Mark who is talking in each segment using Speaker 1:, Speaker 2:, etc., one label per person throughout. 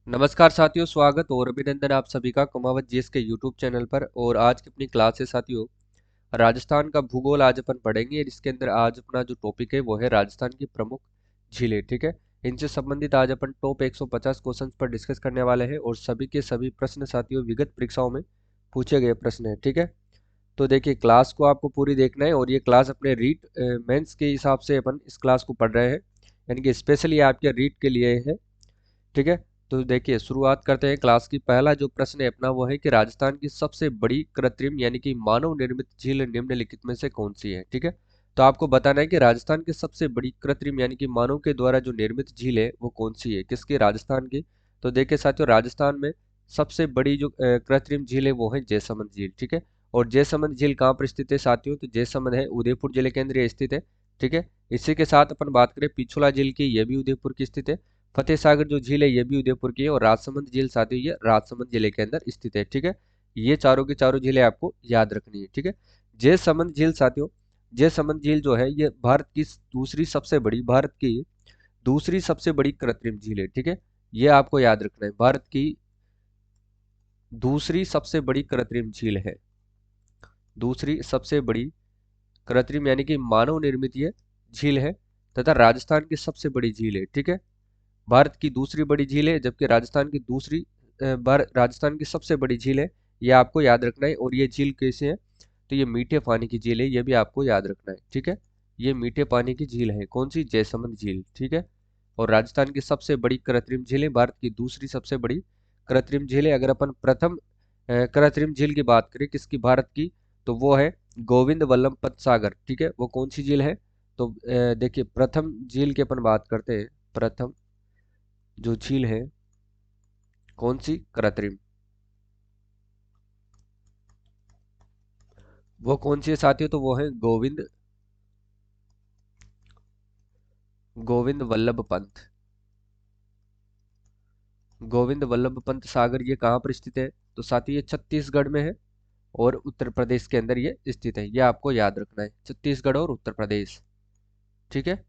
Speaker 1: नमस्कार साथियों, स्वागत और अभिनंदन आप सभी का कुमावत जीएस के यूट्यूब चैनल पर। और आज की अपनी क्लास है साथियों, राजस्थान का भूगोल आज अपन पढ़ेंगे। और इसके अंदर आज अपना जो टॉपिक है वो है राजस्थान की प्रमुख झीलें। ठीक है, इनसे संबंधित आज अपन टॉप 150 क्वेश्चन पर डिस्कस करने वाले हैं और सभी के सभी प्रश्न साथियों विगत परीक्षाओं में पूछे गए प्रश्न है। ठीक है, तो देखिए क्लास को आपको पूरी देखना है और ये क्लास अपने रीट मेंस के हिसाब से अपन इस क्लास को पढ़ रहे हैं, यानी कि स्पेशली आपके रीट के लिए है। ठीक है, तो देखिए शुरुआत करते हैं क्लास की। पहला जो प्रश्न है अपना वो है कि राजस्थान की सबसे बड़ी कृत्रिम यानी कि मानव निर्मित झील निम्नलिखित में से कौन सी है। ठीक है, तो आपको बताना है कि राजस्थान की सबसे बड़ी कृत्रिम यानी कि मानव के द्वारा जो निर्मित झील है वो कौन सी है, किसकी, राजस्थान की। तो देखिए साथियों, राजस्थान में सबसे बड़ी जो कृत्रिम झील है वो है जयसमंद झील। ठीक है, और जयसमंद झील कहाँ पर स्थित है साथियों, तो जयसमंद है उदयपुर जिले के अंदर ये स्थित है। ठीक है, इसी के साथ अपन बात करें पिछोला झील की, ये भी उदयपुर की स्थित है। फतेह सागर जो झील है ये भी उदयपुर की है। और राजसमंद झील साथियों ये राजसमंद जिले के अंदर स्थित है। ठीक है, ये चारों की चारों झीलें आपको याद रखनी है। ठीक है, जयसमंद झील साथियों, जयसमंद झील जो है ये भारत की दूसरी सबसे बड़ी कृत्रिम झील है। ठीक है, ये आपको याद रखना है, भारत की दूसरी सबसे बड़ी कृत्रिम झील है। दूसरी सबसे बड़ी कृत्रिम यानी कि मानव निर्मित ये झील है तथा राजस्थान की सबसे बड़ी झील है। ठीक है, भारत की दूसरी बड़ी झील है जबकि राजस्थान की सबसे बड़ी झील है। ये आपको याद रखना है। और ये झील कैसे है, तो ये मीठे पानी की झील है, ये भी आपको याद रखना है। ठीक है, ये मीठे पानी की झील है, कौन सी, जयसमंद झील। ठीक है, और राजस्थान की सबसे बड़ी कृत्रिम झील है, भारत की दूसरी सबसे बड़ी कृत्रिम झील है। अगर अपन प्रथम कृत्रिम झील की बात करें किसकी, भारत की, तो वो है गोविंद वल्लभ पंत सागर। ठीक है, वो कौन सी झील है, तो देखिए प्रथम झील की अपन बात करते हैं। प्रथम जो झील है कौन सी, कृत्रिम, वो कौन सी है साथियों, तो वो है गोविंद वल्लभ पंत, गोविंद वल्लभ पंत सागर। ये कहाँ पर स्थित है, तो साथियों ये छत्तीसगढ़ में है और उत्तर प्रदेश के अंदर ये स्थित है। ये आपको याद रखना है, छत्तीसगढ़ और उत्तर प्रदेश। ठीक है,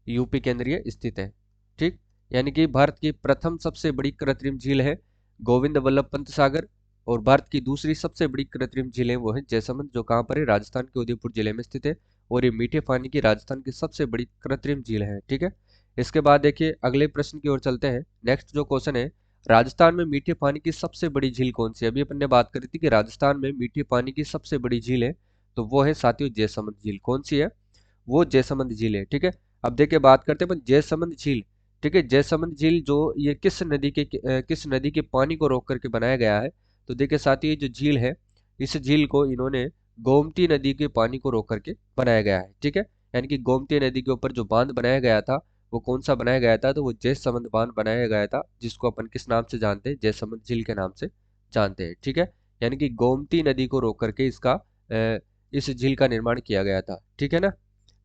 Speaker 1: यूपी के अंदर ये स्थित है। ठीक, यानी कि भारत की प्रथम सबसे बड़ी कृत्रिम झील है गोविंद वल्लभ पंत सागर। और भारत की दूसरी सबसे बड़ी कृत्रिम झील है वो है जयसमंद, जो कहाँ पर है, राजस्थान के उदयपुर जिले में स्थित है। और ये मीठे पानी की राजस्थान की सबसे बड़ी कृत्रिम झील है। ठीक है, इसके बाद देखिए अगले प्रश्न की ओर चलते हैं। नेक्स्ट जो क्वेश्चन है, राजस्थान में मीठे पानी की सबसे बड़ी झील कौन सी है। अभी अपन ने बात करी थी कि राजस्थान में मीठे पानी की सबसे बड़ी झील है, तो वो है साथियों जयसमंद झील। कौन सी है, वो जयसमंद झील है। ठीक है, अब देखिए बात करते हैं अपन जयसमंद झील। ठीक है, जयसमंद झील जो ये किस नदी के पानी को रोक करके बनाया गया है, तो देखिए साथियों ये जो झील है, इस झील को इन्होंने गोमती नदी के पानी को रोक करके बनाया गया है। ठीक है, यानी कि गोमती नदी के ऊपर जो बांध बनाया गया था वो कौन सा बनाया गया था, तो वो जयसमंद बांध बनाया गया था, जिसको अपन किस नाम से जानते हैं, जयसमंद झील के नाम से जानते हैं। ठीक है, यानी कि गोमती नदी को रोक करके इस झील का निर्माण किया गया था। ठीक है ना।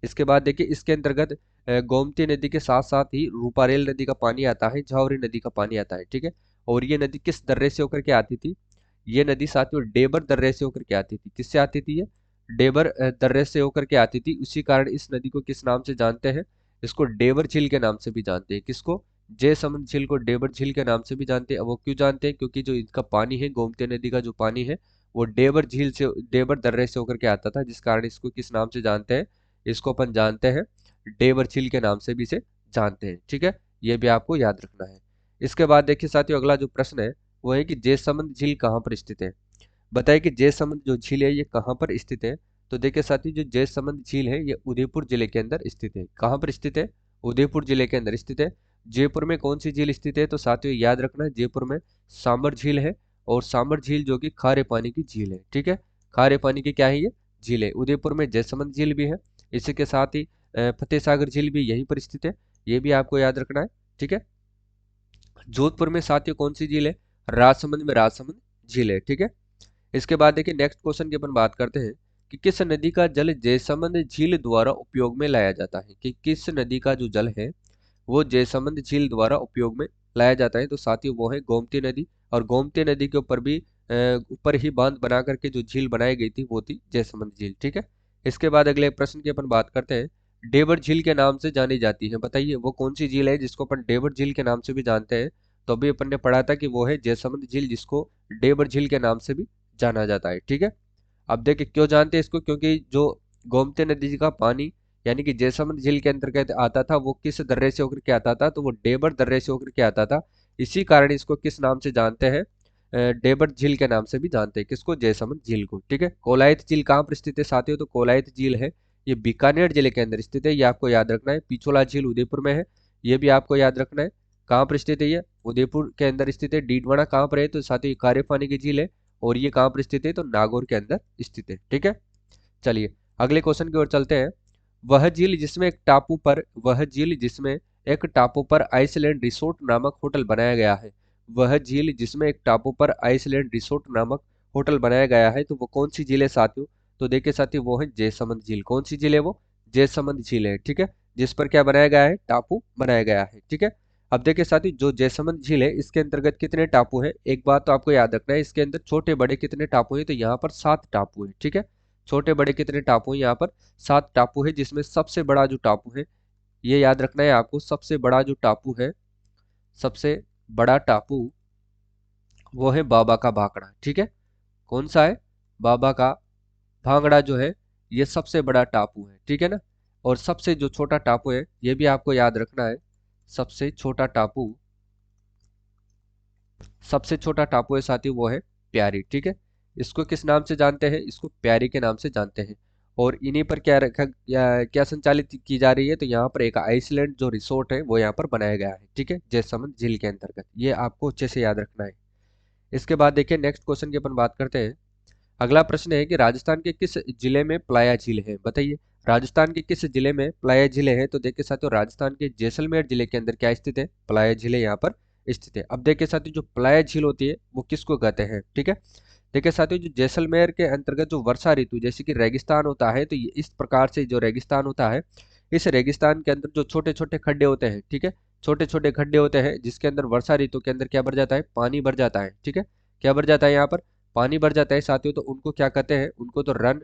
Speaker 1: इसके बाद देखिए इसके अंतर्गत गोमती नदी के साथ साथ ही रूपारेल नदी का पानी आता है, झावरी नदी का पानी आता है। ठीक है, और ये नदी किस दर्रे से होकर के आती थी, ये नदी साथियों डेबर दर्रे से होकर के आती थी। किससे आती थी ये, डेबर दर्रे से होकर के आती थी। उसी कारण इस नदी को किस नाम से जानते हैं, इसको डेबर झील के नाम से भी जानते हैं। किसको, जयसमंद झील को डेबर झील के नाम से भी जानते हैं। वो क्यों जानते हैं, क्योंकि जो इसका पानी है, गोमती नदी का जो पानी है वो डेबर दर्रे से होकर के आता था, जिस कारण इसको किस नाम से जानते हैं, इसको अपन जानते हैं डेबर झील के नाम से भी इसे जानते हैं। ठीक है, ये भी आपको याद रखना है। इसके बाद देखिए साथियों अगला जो प्रश्न है वो है कि जयसमंद झील कहाँ पर स्थित है। बताइए कि जयसमंद जो झील है ये कहाँ पर स्थित है। तो देखिए साथियों जो जयसमंद झील है ये उदयपुर जिले के अंदर स्थित है। कहाँ पर स्थित है, उदयपुर जिले के अंदर स्थित है। जयपुर में कौन सी झील स्थित है, तो साथियों याद रखना है जयपुर में सांबर झील है। और सांबर झील जो कि खारे पानी की झील है। ठीक है, खारे पानी की क्या है ये झील है। उदयपुर में जयसमंद झील भी है, इसी के साथ ही फतेह सागर झील भी यहीं पर स्थित है, ये भी आपको याद रखना है। ठीक है, जोधपुर में साथियों कौन सी झील है, राजसमंद में राजसमंद झील है। ठीक है, इसके बाद देखिए नेक्स्ट क्वेश्चन की अपन बात करते हैं कि किस नदी का जल जयसमंद झील द्वारा उपयोग में लाया जाता है, कि किस नदी का जो जल है वो जयसमंद झील द्वारा उपयोग में लाया जाता है। तो साथियों वो है गोमती नदी। और गोमती नदी के ऊपर भी ऊपर ही बांध बना करके जो झील बनाई गई थी वो थी जयसमंद झील। ठीक है, इसके बाद अगले प्रश्न की अपन बात करते हैं, डेबर झील के नाम से जानी जाती है। बताइए वो कौन सी झील है जिसको अपन डेबर झील के नाम से भी जानते हैं, तो अभी अपन ने पढ़ा था कि वो है जयसमंद झील, जिसको डेबर झील के नाम से भी जाना जाता है। ठीक है, अब देखिए क्यों जानते हैं इसको, क्योंकि जो गोमती नदी का पानी यानी कि जयसमंद झील के अंतर्गत आता था वो किस दर्रे से होकर के आता था, तो वो डेबर दर्रे से होकर के आता था। इसी कारण इसको किस नाम से जानते हैं, डेबर झील के नाम से भी जानते हैं। किसको, जयसमंद झील को। ठीक है, कोलायत झील कहाँ पर स्थित है साथियों, तो कोलायत झील है ये बीकानेर जिले के अंदर स्थित है, ये आपको याद रखना है। पिछोला झील उदयपुर में है, ये भी आपको याद रखना है। कहाँ पर स्थित है ये, उदयपुर के अंदर स्थित है। डीडवाना कहाँ पर है, तो साथियों कार्य पानी की झील है, और ये कहाँ पर स्थित है, तो नागौर के अंदर स्थित है। ठीक है, चलिए अगले क्वेश्चन की ओर चलते हैं। वह झील जिसमें एक टापू पर आइसलैंड रिसोर्ट नामक होटल बनाया गया है। वह झील जिसमें एक टापू पर आइसलैंड रिसोर्ट नामक होटल बनाया गया है, तो वो कौन सी झील है साथियों, तो देखिए साथियों वो है जयसमंद झील। कौन सी झील है वो, जयसमंद झील है। ठीक है, जिस पर क्या बनाया गया है, टापू बनाया गया है। ठीक है, अब देखिए साथियों जो जयसमंद झील है इसके अंतर्गत कितने टापू हैं, एक बात तो आपको याद रखना है, इसके अंदर छोटे बड़े कितने टापू हैं, तो यहाँ पर 7 टापू हैं। ठीक है, छोटे बड़े कितने टापू हैं, यहाँ पर 7 टापू है, जिसमें सबसे बड़ा जो टापू है, ये याद रखना है आपको, सबसे बड़ा जो टापू है, सबसे बड़ा टापू वो है बाबा का भाखड़ा। ठीक है, कौन सा है, बाबा का भांगड़ा जो है ये सबसे बड़ा टापू है। ठीक है ना, और सबसे जो छोटा टापू है ये भी आपको याद रखना है, सबसे छोटा टापू, सबसे छोटा टापू है साथी वो है प्यारी। ठीक है, इसको किस नाम से जानते हैं, इसको प्यारी के नाम से जानते हैं। और इन्हीं पर क्या रखा क्या संचालित की जा रही है, तो यहाँ पर एक आइसलैंड जो रिसोर्ट है वो यहाँ पर बनाया गया है। ठीक है, जयसमंद झील के अंतर्गत, ये आपको अच्छे से याद रखना है। इसके बाद देखिए नेक्स्ट क्वेश्चन की अपन बात करते हैं। अगला प्रश्न है कि राजस्थान के किस जिले में प्लाया झील है, बताइए। राजस्थान के किस जिले में प्लाया झील है, तो देखिए साथियों राजस्थान के जैसलमेर जिले के अंदर क्या स्थित है, प्लाया झील यहाँ पर स्थित है। अब देखिए साथियों जो प्लाया झील होती है वो किसको कहते हैं। ठीक है, देखिए साथियों जो जैसलमेर के अंतर्गत जो वर्षा ऋतु जैसे कि रेगिस्तान होता है, तो ये इस प्रकार से जो रेगिस्तान होता है, इस रेगिस्तान के अंदर जो छोटे छोटे खड्डे होते हैं, ठीक है, छोटे छोटे खड्डे होते हैं, जिसके अंदर वर्षा ऋतु के अंदर क्या भर जाता है, पानी भर जाता है। ठीक है, क्या भर जाता है, यहाँ पर पानी भर जाता है साथियों, तो उनको क्या कहते हैं, उनको तो रन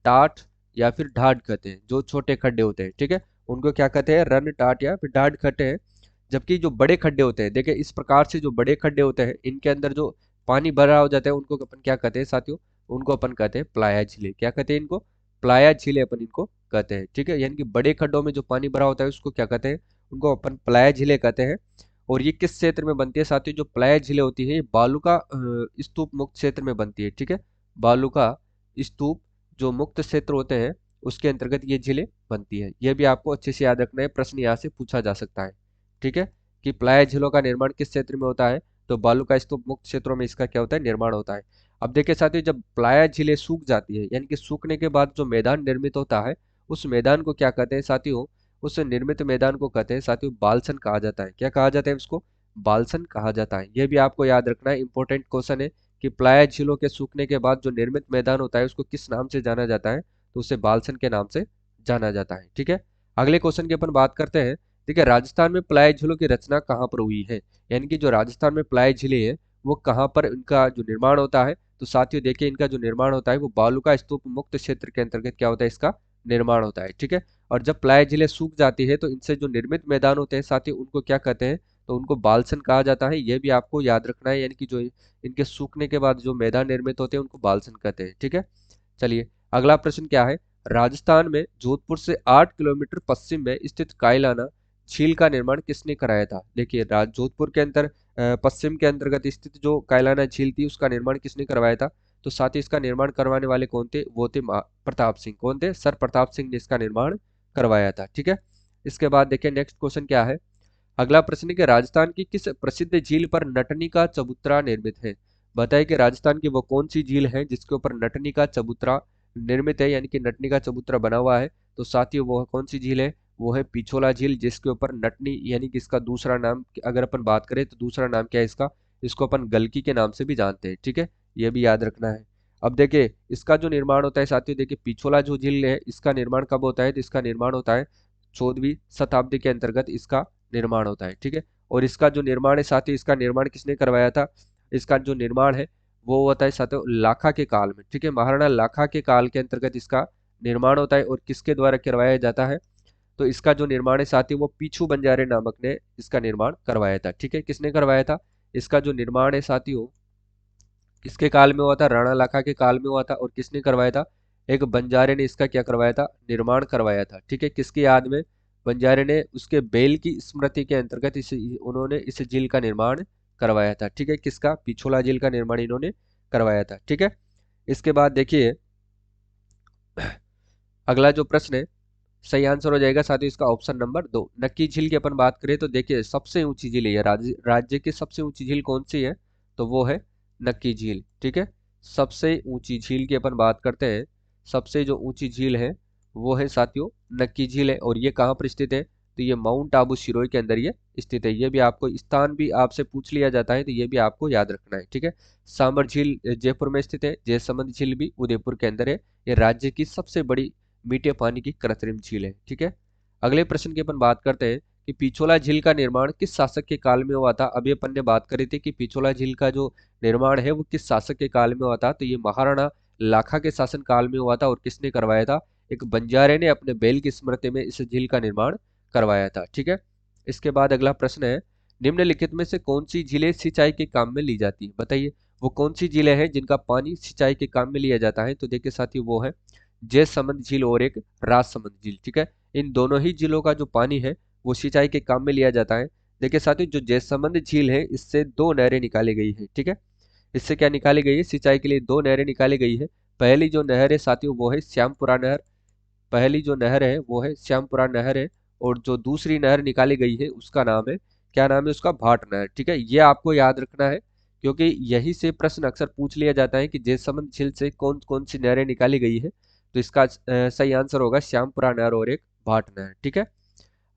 Speaker 1: टाट या फिर ढाड कहते हैं, जो छोटे खड्डे होते हैं। ठीक है, उनको क्या कहते हैं, रन टाट या फिर ढाड कहते हैं। जबकि जो बड़े खड्डे होते हैं, देखिए इस प्रकार से जो बड़े खड्डे होते हैं इनके अंदर जो पानी भरा हो जाता है उनको अपन क्या कहते हैं साथियों, उनको अपन कहते हैं प्लाया झीले। क्या कहते हैं इनको, प्लाया झीले अपन इनको कहते हैं। ठीक है, यानी कि बड़े खड्डों में जो पानी भरा होता है उसको क्या कहते हैं, उनको अपन प्लाया झीले कहते हैं। और ये किस क्षेत्र में बनती है साथियों, जो प्लाया झीलें होती है ये बालू का स्तूप मुक्त क्षेत्र में बनती है। ठीक है, बालू का स्तूप जो मुक्त क्षेत्र होते हैं उसके अंतर्गत ये झीलें बनती है। ये भी आपको अच्छे से याद रखना है, प्रश्न यहाँ से पूछा जा सकता है। ठीक है, कि प्लाया झीलों का निर्माण किस क्षेत्र में होता है, तो बालू का स्तूप मुक्त क्षेत्रों में इसका क्या होता है, निर्माण होता है। अब देखिए साथियों जब प्लाया झीलें सूख जाती है, यानी कि सूखने के बाद जो मैदान निर्मित होता है, उस मैदान को क्या कहते हैं साथियों, उस निर्मित मैदान को कहते हैं साथियों बालसन कहा जाता है। क्या कहा जाता है उसको, बालसन कहा जाता है। यह भी आपको याद रखना है, इंपॉर्टेंट क्वेश्चन है कि प्लाया झीलों के सूखने के बाद जो निर्मित मैदान होता है उसको किस नाम से जाना जाता है, तो उसे बालसन के नाम से जाना जाता है। ठीक है, अगले क्वेश्चन की अपन बात करते हैं। ठीक है, राजस्थान में प्लाय झीलों की रचना कहाँ पर हुई है, यानी कि जो राजस्थान में प्लाय झीलें हैं वो कहाँ पर इनका जो निर्माण होता है, तो साथियों देखिए इनका जो निर्माण होता है वो बालू का स्तूप मुक्त क्षेत्र के अंतर्गत क्या होता है, इसका निर्माण होता है। ठीक है, और जब प्लाय झीलें सूख जाती है तो इनसे जो निर्मित मैदान होते हैं साथियों उनको क्या कहते हैं, तो उनको बालसन कहा जाता है। यह भी आपको याद रखना है, यानी कि जो इनके सूखने के बाद जो मैदान निर्मित होते हैं उनको बालसन कहते हैं। ठीक है, चलिए अगला प्रश्न क्या है। राजस्थान में जोधपुर से 8 किलोमीटर पश्चिम में स्थित कायलाना झील का निर्माण किसने कराया था। देखिए जोधपुर के अंदर पश्चिम के अंतर्गत स्थित जो कायलाना झील थी उसका निर्माण किसने करवाया था, तो साथ ही इसका निर्माण करवाने वाले कौन थे, वो थे प्रताप सिंह। कौन थे, सर प्रताप सिंह ने इसका निर्माण करवाया था। ठीक है, इसके बाद देखिए नेक्स्ट क्वेश्चन क्या है। अगला प्रश्न है कि राजस्थान की किस प्रसिद्ध झील पर नटनी का चबूतरा निर्मित है। बताइए कि राजस्थान की वो कौन सी झील है जिसके ऊपर नटनी का चबूतरा निर्मित है, यानी कि नटनी का चबूतरा बना हुआ है। तो साथियों वो कौन सी झील है, वो है पिछोला झील, जिसके ऊपर नटनी यानी कि इसका दूसरा नाम अगर अपन बात करें तो दूसरा नाम क्या है इसका, इसको अपन गलकी के नाम से भी जानते हैं। ठीक है, ये भी याद रखना है। अब देखिए इसका जो निर्माण होता है साथियों, देखिए पिछोला जो झील है इसका निर्माण कब होता है, तो इसका निर्माण होता है 14वीं शताब्दी के अंतर्गत इसका निर्माण होता है। ठीक है, और इसका जो निर्माण है साथियों, इसका निर्माण किसने करवाया था, इसका जो निर्माण है वो होता है साथियों लाखा के काल में। ठीक है, महाराणा लाखा के काल के अंतर्गत इसका निर्माण होता है, और किसके द्वारा करवाया जाता है, तो इसका जो निर्माण है साथी वो पीछू बंजारे नामक ने इसका निर्माण करवाया था। ठीक है, किसने करवाया था? इसका जो निर्माण है साथियों किसके काल में हुआ था? राणा लाखा के काल में हुआ था। और किसने करवाया था? एक बंजारे ने इसका क्या करवाया था? निर्माण करवाया था। ठीक है, किसकी याद में? बंजारे ने उसके बेल की स्मृति के अंतर्गत उन्होंने इस झील का निर्माण करवाया था। ठीक है, किसका? पिछोला झील का निर्माण इन्होंने करवाया था। ठीक है, इसके बाद देखिए अगला जो प्रश्न है सही आंसर हो जाएगा साथियों इसका ऑप्शन नंबर 2। नक्की झील की अपन बात करें तो देखिए सबसे ऊंची झील है ये, राज्य की सबसे ऊंची झील कौन सी है? तो वो है नक्की झील। ठीक है, सबसे ऊंची झील की अपन बात करते हैं, सबसे जो ऊंची झील है वो है साथियों नक्की झील है। और ये कहाँ पर स्थित है? तो ये माउंट आबू सिरोही के अंदर ये स्थित है। ये भी आपको स्थान भी आपसे पूछ लिया जाता है तो ये भी आपको याद रखना है। ठीक है, सांबर झील जयपुर में स्थित है, जयसमंद झील भी उदयपुर के अंदर है। ये राज्य की सबसे बड़ी मीठे पानी की कृत्रिम झील है। ठीक है, अगले प्रश्न की अपन बात करते हैं कि पिछोला झील का निर्माण किस शासक के काल में हुआ था? अभी अपन ने बात करी थी कि पिछोला झील का जो निर्माण है वो किस शासक के काल में हुआ था? तो ये महाराणा लाखा के शासन काल में हुआ था। और किसने करवाया था? एक बंजारे ने अपने बैल की स्मृति में इस झील का निर्माण करवाया था। ठीक है, इसके बाद अगला प्रश्न है निम्नलिखित में से कौन सी झीलें सिंचाई के काम में ली जाती है? बताइए वो कौन सी झीलें हैं जिनका पानी सिंचाई के काम में लिया जाता है? तो देखिए साथी वो है जयसमंद झील और एक राजसमंद झील। ठीक है, इन दोनों ही झीलों का जो पानी है वो सिंचाई के काम में लिया जाता है। देखिए साथियों जो जयसमंद झील है इससे दो नहरें निकाली गई है। ठीक है, इससे क्या निकाली गई है? सिंचाई के लिए दो नहरें निकाली गई है। पहली जो नहर है साथियों वो है श्यामपुरा नहर, पहली जो नहर है वो है श्यामपुरा नहर है। और जो दूसरी नहर निकाली गई है उसका नाम है, क्या नाम है उसका? भाट नहर। ठीक है, ये आपको याद रखना है क्योंकि यही से प्रश्न अक्सर पूछ लिया जाता है कि जयसमंद झील से कौन कौन सी नहरें निकाली गई है। तो इसका सही आंसर होगा श्यामपुरा नहर और एक भाट नहर। ठीक है,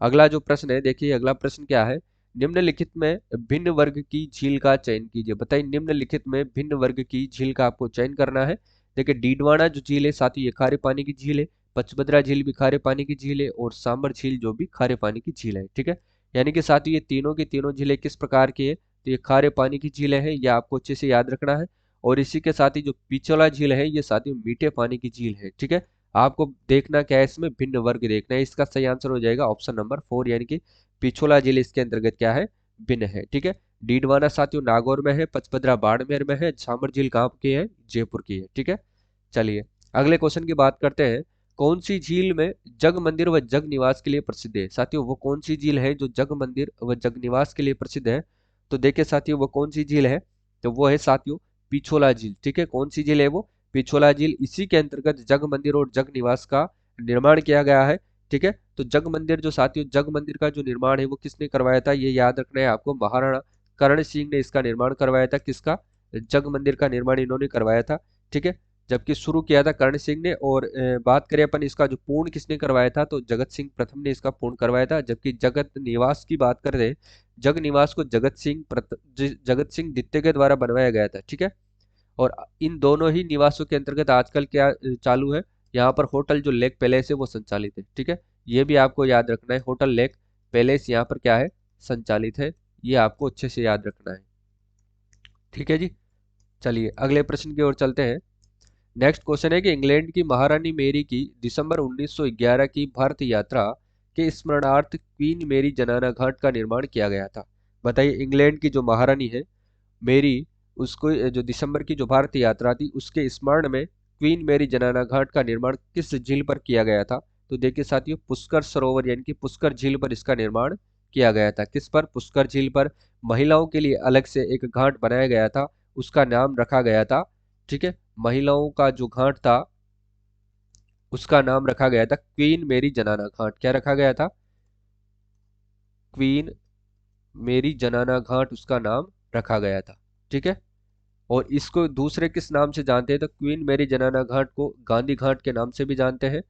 Speaker 1: अगला जो प्रश्न है देखिए अगला प्रश्न क्या है? निम्नलिखित में भिन्न वर्ग की झील का चयन कीजिए। बताइए निम्नलिखित में भिन्न वर्ग की झील का आपको चयन करना है। देखिए डीडवाना जो झील है साथ ही ये खारे पानी की झील है, पचभद्रा झील भी खारे पानी की झील है और सांबर झील जो भी खारे पानी की झील है। ठीक है, यानी कि साथ ही ये तीनों की तीनों झीलें किस प्रकार की है? तो ये खारे पानी की झीलें हैं, यह आपको अच्छे से याद रखना है। और इसी के साथ ही जो पिछला झील है ये साथ ही मीठे पानी की झील है। ठीक है, आपको देखना क्या है इसमें? भिन्न वर्ग देखना है। इसका सही आंसर हो जाएगा ऑप्शन नंबर 4 यानी कि पिछोला झील इसके अंतर्गत क्या है? भिन्न है। ठीक है, डीडवाना साथियों नागौर में है, पचपदरा बाड़मेर में है, सांबर झील कहाँ की है? जयपुर की है। ठीक है, चलिए अगले क्वेश्चन की बात करते हैं। कौन सी झील में जग मंदिर व जग निवास के लिए प्रसिद्ध है? साथियों वो कौन सी झील है जो जग मंदिर व जग निवास के लिए प्रसिद्ध है? तो देखिए साथियों वो कौन सी झील है? तो वो है साथियों पिछोला झील। ठीक है, कौन सी झील है वो? पिछोला झील। इसी के अंतर्गत जग मंदिर और जग निवास का निर्माण किया गया है। ठीक है, तो जग मंदिर जो साथियों जग मंदिर का जो निर्माण है वो किसने करवाया था? ये याद रखना है आपको, महाराणा करण सिंह ने इसका निर्माण करवाया था। किसका? जग मंदिर का निर्माण इन्होंने करवाया था। ठीक है, जबकि शुरू किया था कर्ण सिंह ने। और बात करें अपन इसका जो पूर्ण किसने करवाया था? तो जगत सिंह प्रथम ने इसका पूर्ण करवाया था। जबकि जगत निवास की बात करें, जग निवास को जगत सिंह द्वितीय के द्वारा बनवाया गया था। ठीक है, और इन दोनों ही निवासों के अंतर्गत आजकल क्या चालू है? यहाँ पर होटल जो लेक पैलेस है वो संचालित है। ठीक है, ये भी आपको याद रखना है, होटल लेक पैलेस यहाँ पर क्या है? संचालित है। ये आपको अच्छे से याद रखना है। ठीक है जी, चलिए अगले प्रश्न की ओर चलते हैं। नेक्स्ट क्वेश्चन है कि इंग्लैंड की महारानी मेरी की दिसंबर 1911 की भारत यात्रा के स्मरणार्थ क्वीन मेरी जनाना घाट का निर्माण किया गया था। बताइए इंग्लैंड की जो महारानी है मेरी, उसको जो दिसंबर की जो भारत यात्रा थी उसके स्मरण में क्वीन मेरी जनाना घाट का निर्माण किस झील पर किया गया था? तो देखिए साथियों पुष्कर सरोवर यानी कि पुष्कर झील पर इसका निर्माण किया गया था। किस पर? पुष्कर झील पर। महिलाओं के लिए अलग से एक घाट बनाया गया था, उसका नाम रखा गया था। ठीक है, महिलाओं का जो घाट था उसका नाम रखा गया था क्वीन मेरी जनाना घाट। क्या रखा गया था? क्वीन मेरी जनाना घाट उसका नाम रखा गया था। ठीक है, और इसको दूसरे किस नाम से जानते हैं? तो क्वीन मेरी जनाना घाट को गांधी घाट के नाम से भी जानते हैं।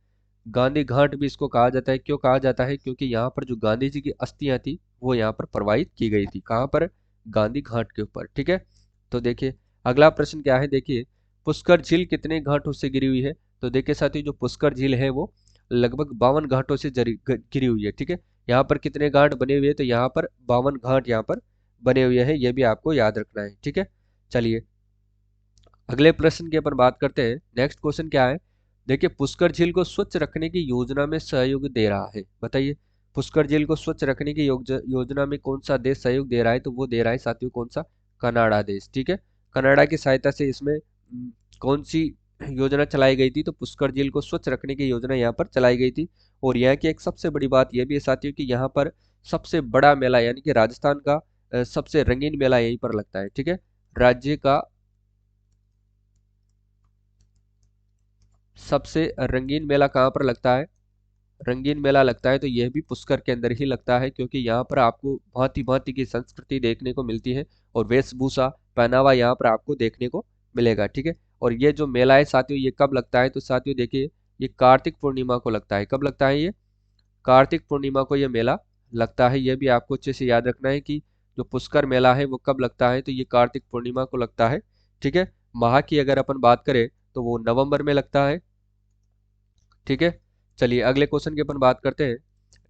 Speaker 1: गांधी घाट भी इसको कहा जाता है। क्यों कहा जाता है? क्योंकि यहाँ पर जो गांधी जी की अस्थियां थी वो यहाँ पर प्रवाहित की गई थी। कहाँ पर? गांधी घाट के ऊपर। ठीक है, तो देखिए अगला प्रश्न क्या है? देखिए पुष्कर झील कितने घाटों से गिरी हुई है? तो देखिए साथियों जो पुष्कर झील है वो लगभग 52 घाटों से गिरी हुई है। ठीक है, यहाँ पर कितने घाट बने हुए हैं? तो यहाँ पर 52 घाट यहाँ पर बने हुए हैं, ये भी आपको याद रखना है। ठीक है, चलिए अगले प्रश्न की अपन बात करते हैं। नेक्स्ट क्वेश्चन क्या है? देखिए पुष्कर झील को स्वच्छ रखने की योजना में सहयोग दे रहा है, बताइए पुष्कर झील को स्वच्छ रखने की योजना में कौन सा देश सहयोग दे रहा है, तो वो दे रहा है साथियों कौन सा, कनाडा देश। ठीक है, कनाडा की सहायता से इसमें कौन सी योजना चलाई गई थी, तो पुष्कर झील को स्वच्छ रखने की योजना यहाँ पर चलाई गई थी। और यहाँ की एक सबसे बड़ी बात यह भी है साथियों कि यहाँ पर सबसे बड़ा मेला यानी कि राजस्थान का सबसे रंगीन मेला यहीं पर लगता है। ठीक है, राज्य का सबसे रंगीन मेला कहाँ पर लगता है, रंगीन मेला लगता है तो यह भी पुष्कर के अंदर ही लगता है, क्योंकि यहाँ पर आपको भांति भांति की संस्कृति देखने को मिलती है और वेशभूषा पहनावा यहाँ पर आपको देखने को मिलेगा। ठीक है, और ये जो मेला है साथियों ये कब लगता है, तो साथियों देखिए ये कार्तिक पूर्णिमा को लगता है। कब लगता है ये, कार्तिक पूर्णिमा को ये मेला लगता है। ये भी आपको अच्छे से याद रखना है कि जो पुष्कर मेला है वो कब लगता है, तो ये कार्तिक पूर्णिमा को लगता है। ठीक है, माह की अगर अपन बात करें तो वो नवंबर में लगता है। ठीक है, चलिए अगले क्वेश्चन की अपन बात करते हैं।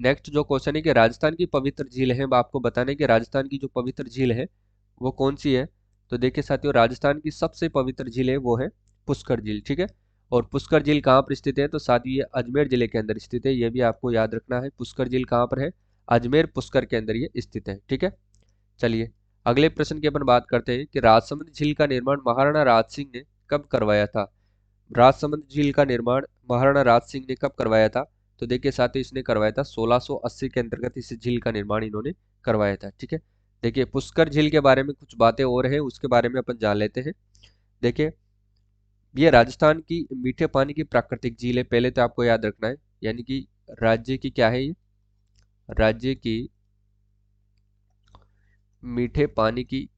Speaker 1: नेक्स्ट जो क्वेश्चन है कि राजस्थान की पवित्र झील है, आपको बताना है कि राजस्थान की जो पवित्र झील है वो कौन सी है। तो देखिए साथियों राजस्थान की सबसे पवित्र झील है वो है पुष्कर झील। ठीक है, और पुष्कर झील कहाँ पर स्थित है, तो साथियों ये अजमेर जिले के अंदर स्थित है। ये भी आपको याद रखना है, पुष्कर झील कहाँ पर है, अजमेर पुष्कर के अंदर ये स्थित है। ठीक है, चलिए अगले प्रश्न की अपन बात करते हैं कि राजसमंद झील का निर्माण महाराणा राज सिंह ने कब करवाया था। राजसमंद झील का निर्माण महाराणा राज सिंह ने कब करवाया था, तो देखिए साथियों इसने करवाया था 1680 के अंतर्गत इस झील का निर्माण इन्होंने करवाया था। ठीक है, देखिए पुष्कर झील के बारे में कुछ बातें और हैं उसके बारे में अपन जान लेते हैं। देखिए ये राजस्थान की मीठे पानी की प्राकृतिक झील है, पहले तो आपको याद रखना है, यानी कि राज्य की क्या है ये, राज्य की मीठे पानी की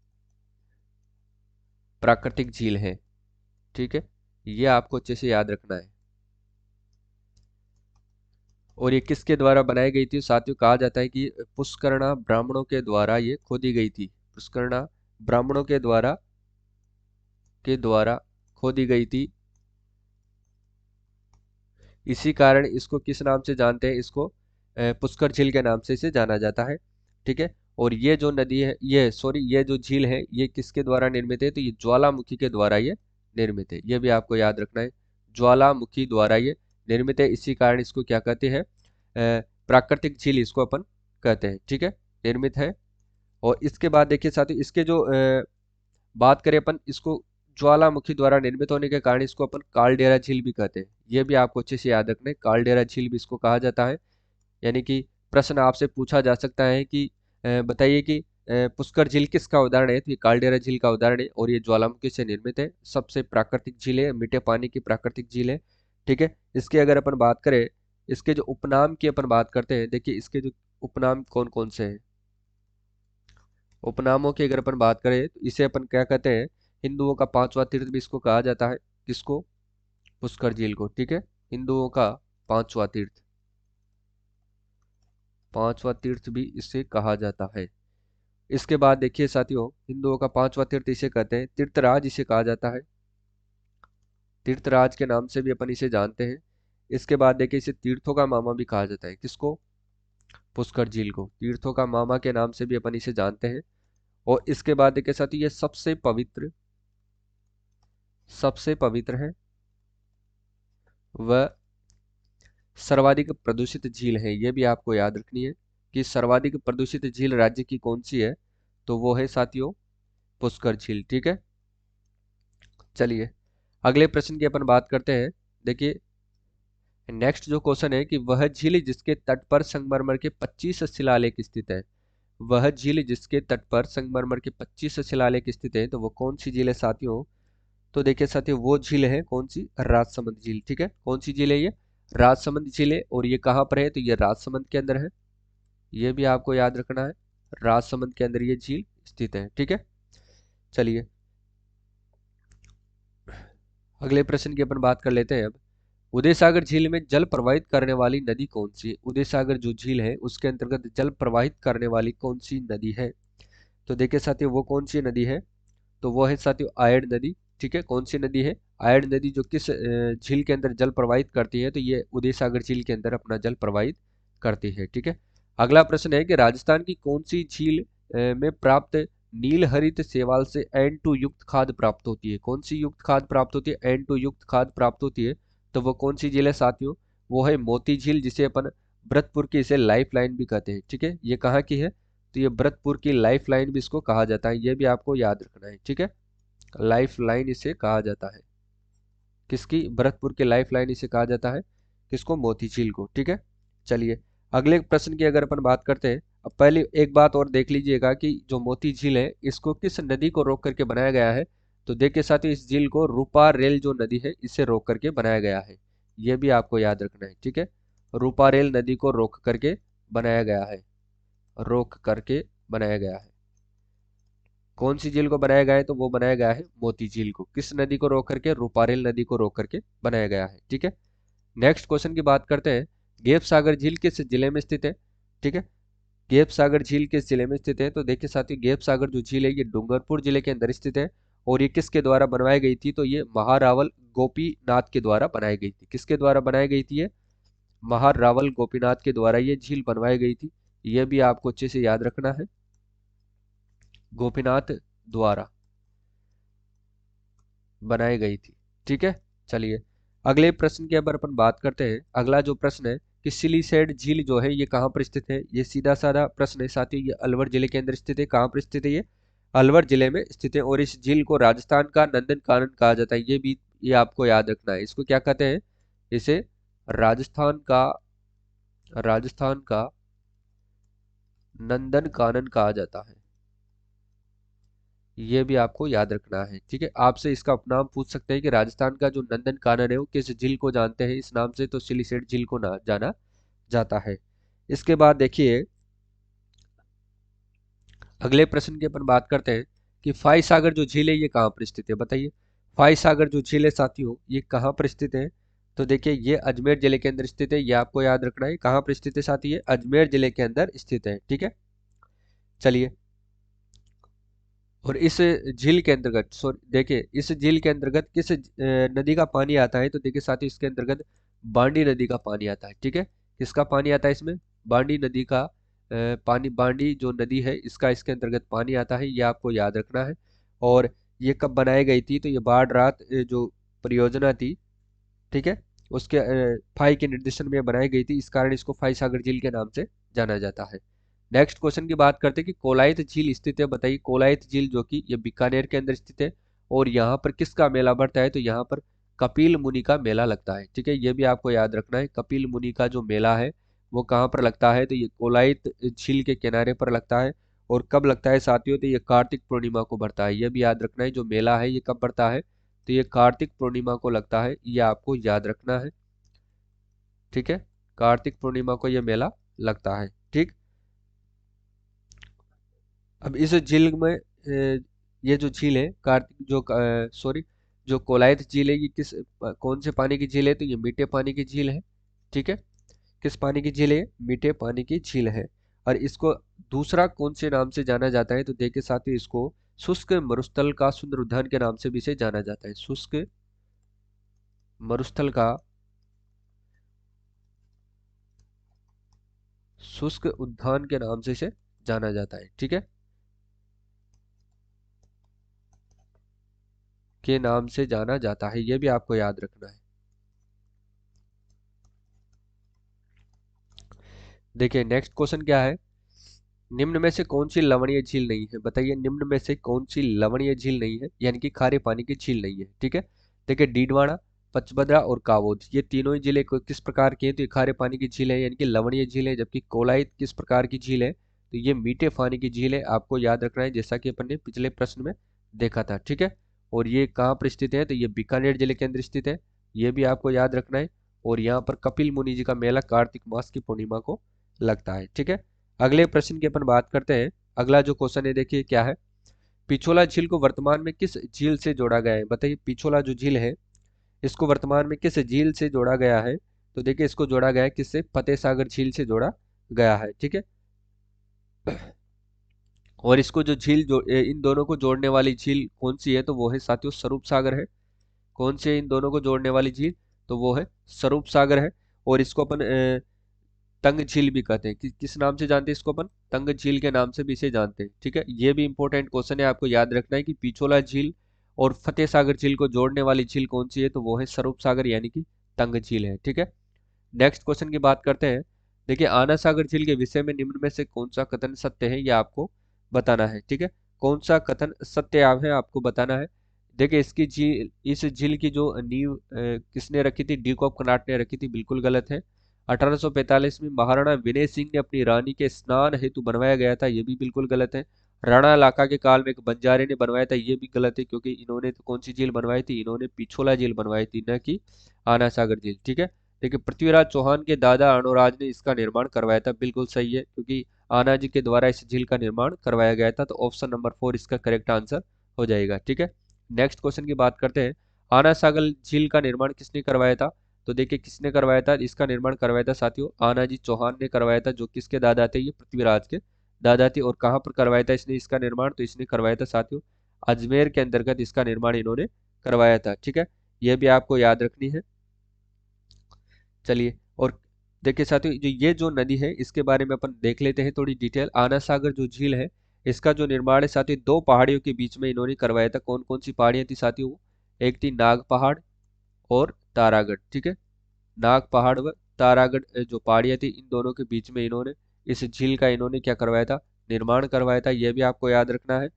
Speaker 1: प्राकृतिक झील है। ठीक है, ये आपको अच्छे से याद रखना है। और ये किसके द्वारा बनाई गई थी, साथियों कहा जाता है कि पुष्करणा ब्राह्मणों के द्वारा ये खोदी गई थी। पुष्करणा ब्राह्मणों के द्वारा खोदी गई थी। इसी कारण इसको किस नाम से जानते हैं, इसको पुष्कर झील के नाम से इसे जाना जाता है। ठीक है, और ये जो नदी है ये जो झील है ये किसके द्वारा निर्मित है, तो ये ज्वालामुखी के द्वारा ये निर्मित है। ये भी आपको याद रखना है, ज्वालामुखी द्वारा ये निर्मित है, इसी कारण इसको क्या कहते हैं, प्राकृतिक झील इसको अपन कहते हैं। ठीक है, निर्मित है। और इसके बाद देखिए साथियों इसके जो बात करें अपन इसको ज्वालामुखी द्वारा निर्मित होने के कारण इसको अपन कालडेरा झील भी कहते हैं। ये भी आपको अच्छे से याद रखना है, कालडेरा झील भी इसको कहा जाता है। यानी कि प्रश्न आपसे पूछा जा सकता है कि बताइए कि पुष्कर झील किसका उदाहरण है, तो ये कालडेरा झील का उदाहरण है और ये ज्वालामुखी से निर्मित है। सबसे प्राकृतिक झील है, मीठे पानी की प्राकृतिक झील है। ठीक है, इसके अगर अपन बात करें, इसके जो उपनाम की अपन बात करते हैं, देखिए इसके जो उपनाम कौन कौन से हैं, उपनामों की अगर अपन बात करें तो इसे अपन क्या कहते हैं, हिंदुओं का पांचवा तीर्थ भी इसको कहा जाता है। किसको, पुष्कर झील को। ठीक है, हिंदुओं का पांचवा तीर्थ, पांचवा तीर्थ भी इसे कहा जाता है। इसके बाद देखिए साथियों हिंदुओं का पांचवा तीर्थ इसे कहते हैं, तीर्थराज इसे कहा जाता है, तीर्थराज के नाम से भी अपन इसे जानते हैं। इसके बाद देखिए इसे तीर्थों का मामा भी कहा जाता है। किसको, पुष्कर झील को तीर्थों का मामा के नाम से भी अपन इसे जानते हैं। और इसके बाद देखिए साथियों ये सबसे पवित्र है व सर्वाधिक प्रदूषित झील है। ये भी आपको याद रखनी है कि सर्वाधिक प्रदूषित झील राज्य की कौन सी है, तो वो है साथियों पुष्कर झील। ठीक है, चलिए अगले प्रश्न की अपन बात करते हैं। देखिए नेक्स्ट जो क्वेश्चन है कि वह झील जिसके तट पर संगमरमर के 25 शिलालेख स्थित है, वह झील जिसके तट पर संगमरमर के 25 शिलालेख स्थित है, तो वो कौन सी झील है साथियों, तो देखिए साथियों वो झील है कौन सी, राजसमंद झील। ठीक है, कौन सी झील है ये, राजसमंद झील है। और ये कहाँ पर है, तो ये राजसमंद के अंदर है। ये भी आपको याद रखना है, राजसमंद के अंदर ये झील स्थित है। ठीक है, चलिए अगले प्रश्न की अपन बात कर लेते हैं अब। उदय सागर झील में जल प्रवाहित करने वाली नदी कौन सी है, उदय सागर जो झील है उसके अंतर्गत जल प्रवाहित करने वाली कौन सी नदी है, तो देखिए साथियों वो कौन सी नदी है, तो वो है साथियों आयड़ नदी। ठीक है, कौन सी नदी है, आयड़ नदी, जो किस झील के अंदर जल प्रवाहित करती है, तो ये उदय सागर झील के अंदर अपना जल प्रवाहित करती है। ठीक है, अगला प्रश्न है कि राजस्थान की कौन सी झील में प्राप्त नील हरित शैवाल से N2 युक्त खाद प्राप्त होती है, कौन सी युक्त खाद प्राप्त होती है, N2 युक्त खाद प्राप्त होती है, तो वो कौन सी झील है साथियों? वो है मोती झील, जिसे अपन भरतपुर की इसे लाइफ लाइन भी कहते हैं। ठीक है, ये कहाँ की है? तो ये भरतपुर की लाइफ लाइन भी इसको कहा जाता है, ये भी आपको याद रखना है। ठीक है, लाइफ लाइन इसे कहा जाता है। किसकी? भरतपुर की लाइफ लाइन इसे कहा जाता है। किसको? मोती झील को। ठीक है, चलिए अगले प्रश्न की अगर अपन बात करते हैं। अब पहले एक बात और देख लीजिएगा कि जो मोती झील है इसको किस नदी को रोक करके बनाया गया है। तो देखिए साथियों, इस झील को रूपा रेल जो नदी है इसे रोक करके बनाया गया है, ये भी आपको याद रखना है। ठीक है, रूपा रेल नदी को रोक करके बनाया गया है, रोक करके बनाया गया है। कौन सी झील को बनाया गया है? तो वो बनाया गया है मोती झील को। किस नदी को रोक करके? रूपारेल नदी को रोक करके बनाया गया है। ठीक है, नेक्स्ट क्वेश्चन की बात करते हैं। गेप सागर झील किस जिले में स्थित है? ठीक है, गेप सागर झील किस जिले में स्थित है? तो देखिए साथियों, गेप सागर जो झील है ये डूंगरपुर जिले के अंदर स्थित है। और ये किसके द्वारा बनवाई गई थी? तो ये महारावल गोपीनाथ के द्वारा बनाई गई थी। किसके द्वारा बनाई गई थी? ये महारावल गोपीनाथ के द्वारा ये झील बनवाई गई थी, ये भी आपको अच्छे से याद रखना है, गोपीनाथ द्वारा बनाई गई थी। ठीक है, चलिए अगले प्रश्न की अगर अपन बात करते हैं। अगला जो प्रश्न है कि सिलीसेड झील जो है ये कहाँ पर स्थित है? ये सीधा साधा प्रश्न है साथियों, ये अलवर जिले के अंदर स्थित है। कहाँ पर स्थित है? ये अलवर जिले में स्थित है। और इस झील को राजस्थान का नंदन कानन कहा जाता है, ये भी ये आपको याद रखना है। इसको क्या कहते हैं? इसे राजस्थान का, राजस्थान का नंदन कानन कहा जाता है, ये भी आपको याद रखना है। ठीक है, आपसे इसका उपनाम पूछ सकते हैं कि राजस्थान का जो नंदन कानन है वो किस झील को जानते हैं इस नाम से? तो सिलीसेट झील को ना जाना जाता है। इसके बाद देखिए अगले प्रश्न की अपन बात करते हैं कि फाई सागर जो झील है ये कहाँ पर स्थित है? बताइए, फाई सागर जो झील है साथियों ये कहाँ पर स्थित है? तो देखिए ये अजमेर जिले के अंदर स्थित है, ये आपको याद रखना है। कहाँ पर स्थित है साथी? ये अजमेर जिले के अंदर स्थित है। ठीक है, चलिए और इस झील के अंतर्गत सॉरी देखिए इस झील के अंतर्गत किस नदी का पानी आता है? तो देखिए साथियों इसके अंतर्गत बांडी नदी का पानी आता है। ठीक है, किसका पानी आता है इसमें? बांडी नदी का पानी, बांडी जो नदी है इसका इसके अंतर्गत पानी आता है, ये आपको याद रखना है। और ये कब बनाई गई थी? तो ये बाढ़ राहत जो परियोजना थी, ठीक है, उसके फाई के निर्देशन में बनाई गई थी, इस कारण इसको फाई सागर झील के नाम से जाना जाता है। नेक्स्ट क्वेश्चन की बात करते हैं कि कोलायत झील स्थित है। बताइए, कोलायत झील जो कि ये बीकानेर के अंदर स्थित है और यहाँ पर किसका मेला बढ़ता है? तो यहाँ पर कपिल मुनि का मेला लगता है। ठीक है, ये भी आपको याद रखना है, कपिल मुनि का जो मेला है वो कहाँ पर लगता है? तो ये कोलायत झील के किनारे पर लगता है। और कब लगता है साथियों? तो ये कार्तिक पूर्णिमा को बढ़ता है, ये भी याद रखना है। जो मेला है ये कब बढ़ता है? तो ये कार्तिक पूर्णिमा को लगता है, ये आपको याद रखना है। ठीक है, कार्तिक पूर्णिमा को ये मेला लगता है। ठीक, अब इस झील में ये जो झील है कार्तिक जो सॉरी जो कोलायत झील है ये किस कौन से पानी की झील है? तो ये मीठे पानी की झील है। ठीक है, किस पानी की झील है? मीठे पानी की झील है। और इसको दूसरा कौन से नाम से जाना जाता है? तो देखिए साथियों इसको शुष्क मरुस्थल का सुंदर उद्यान के नाम से भी इसे जाना जाता है। शुष्क मरुस्थल का, शुष्क उद्यान के नाम से इसे जाना जाता है। ठीक है, के नाम से जाना जाता है, यह भी आपको याद रखना है। देखिए नेक्स्ट क्वेश्चन क्या है, निम्न में से कौन सी लवणीय झील नहीं है? बताइए, निम्न में से कौन सी लवणीय झील नहीं है, यानी कि खारे पानी की झील नहीं है? ठीक है, देखिए डीडवाना, पचबदरा और कावोद ये तीनों ही जिले किस प्रकार के हैं? तो ये खारे पानी की झील है, यानी कि लवणीय झील है। जबकि कोलायत किस प्रकार की झील है? तो ये मीठे पानी की झील है, आपको याद रखना है, जैसा कि अपन ने पिछले प्रश्न में देखा था। ठीक है, और ये कहाँ पर स्थित है? तो ये बीकानेर जिले के अंदर स्थित है, ये भी आपको याद रखना है। और यहाँ पर कपिल मुनि जी का मेला कार्तिक मास की पूर्णिमा को लगता है। ठीक है, अगले प्रश्न की अपन बात करते हैं। अगला जो क्वेश्चन है देखिए क्या है, पिछोला झील को वर्तमान में किस झील से जोड़ा गया है? बताइए, पिछोला जो झील है इसको वर्तमान में किस झील से जोड़ा गया है? तो देखिए इसको जोड़ा गया है किससे? फतेह सागर झील से जोड़ा गया है। ठीक है, और इसको जो झील जो इन दोनों को जोड़ने वाली झील कौन सी है? तो वो है साथियों स्वरूप सागर है। कौन से इन दोनों को जोड़ने वाली झील? तो वो है स्वरूप सागर है। और इसको अपन तंग झील भी कहते हैं। किस नाम से जानते हैं इसको अपन? तंग झील के नाम से भी इसे जानते हैं। ठीक है, ये भी इंपॉर्टेंट क्वेश्चन है, आपको याद रखना है कि पिछोला झील और फतेह सागर झील को जोड़ने वाली झील कौन सी है? तो वो है स्वरूप सागर यानी कि तंग झील है। ठीक है, नेक्स्ट क्वेश्चन की बात करते हैं। देखिए, आना सागर झील के विषय में निम्न में से कौन सा कथन सत्य है, यह आपको बताना है। ठीक है, कौन सा कथन सत्य है आपको बताना है। देखिए, इस झील की जो नींव किसने रखी थी, डी कॉक कनाट ने रखी थी, बिल्कुल गलत है। 1845 में महाराणा विनय सिंह ने अपनी रानी के स्नान हेतु बनवाया गया था, ये भी बिल्कुल गलत है। राणा इलाका के काल में एक बंजारे ने बनवाया था, ये भी गलत है, क्योंकि इन्होंने तो कौन सी झील बनवाई थी, इन्होंने पिछोला झील बनवाई थी, न कि आना सागर झील। ठीक है, देखिए, पृथ्वीराज चौहान के दादा अणुराज ने इसका निर्माण करवाया था, बिल्कुल सही है, क्योंकि आना जी के द्वारा इस झील का निर्माण करवाया गया था। तो ऑप्शन नंबर 4 इसका करेक्ट आंसर हो जाएगा। ठीक है, नेक्स्ट क्वेश्चन की बात करते हैं। आना सागर झील का निर्माण किसने करवाया था, तो देखिए किसने करवाया था, इसका निर्माण करवाया था साथियों आना जी चौहान ने करवाया था, जो किसके दादा थे, ये पृथ्वीराज के दादा थे। और कहाँ पर करवाया था इसने इसका निर्माण, तो इसने करवाया था साथियों अजमेर के अंतर्गत इसका निर्माण इन्होंने करवाया था। ठीक है, यह भी आपको याद रखनी है। चलिए, और देखिए साथियों, जो नदी है इसके बारे में अपन देख लेते हैं थोड़ी डिटेल। आना सागर जो झील है, इसका जो निर्माण है साथियों दो पहाड़ियों के बीच में इन्होंने करवाया था। कौन कौन सी पहाड़ियां थी साथियों, एक थी नाग पहाड़ और तारागढ़। ठीक है, नाग पहाड़ व तारागढ़ जो पहाड़ियां थी, इन दोनों के बीच में इन्होंने इस झील का इन्होंने क्या करवाया था, निर्माण करवाया था, यह भी आपको याद रखना है।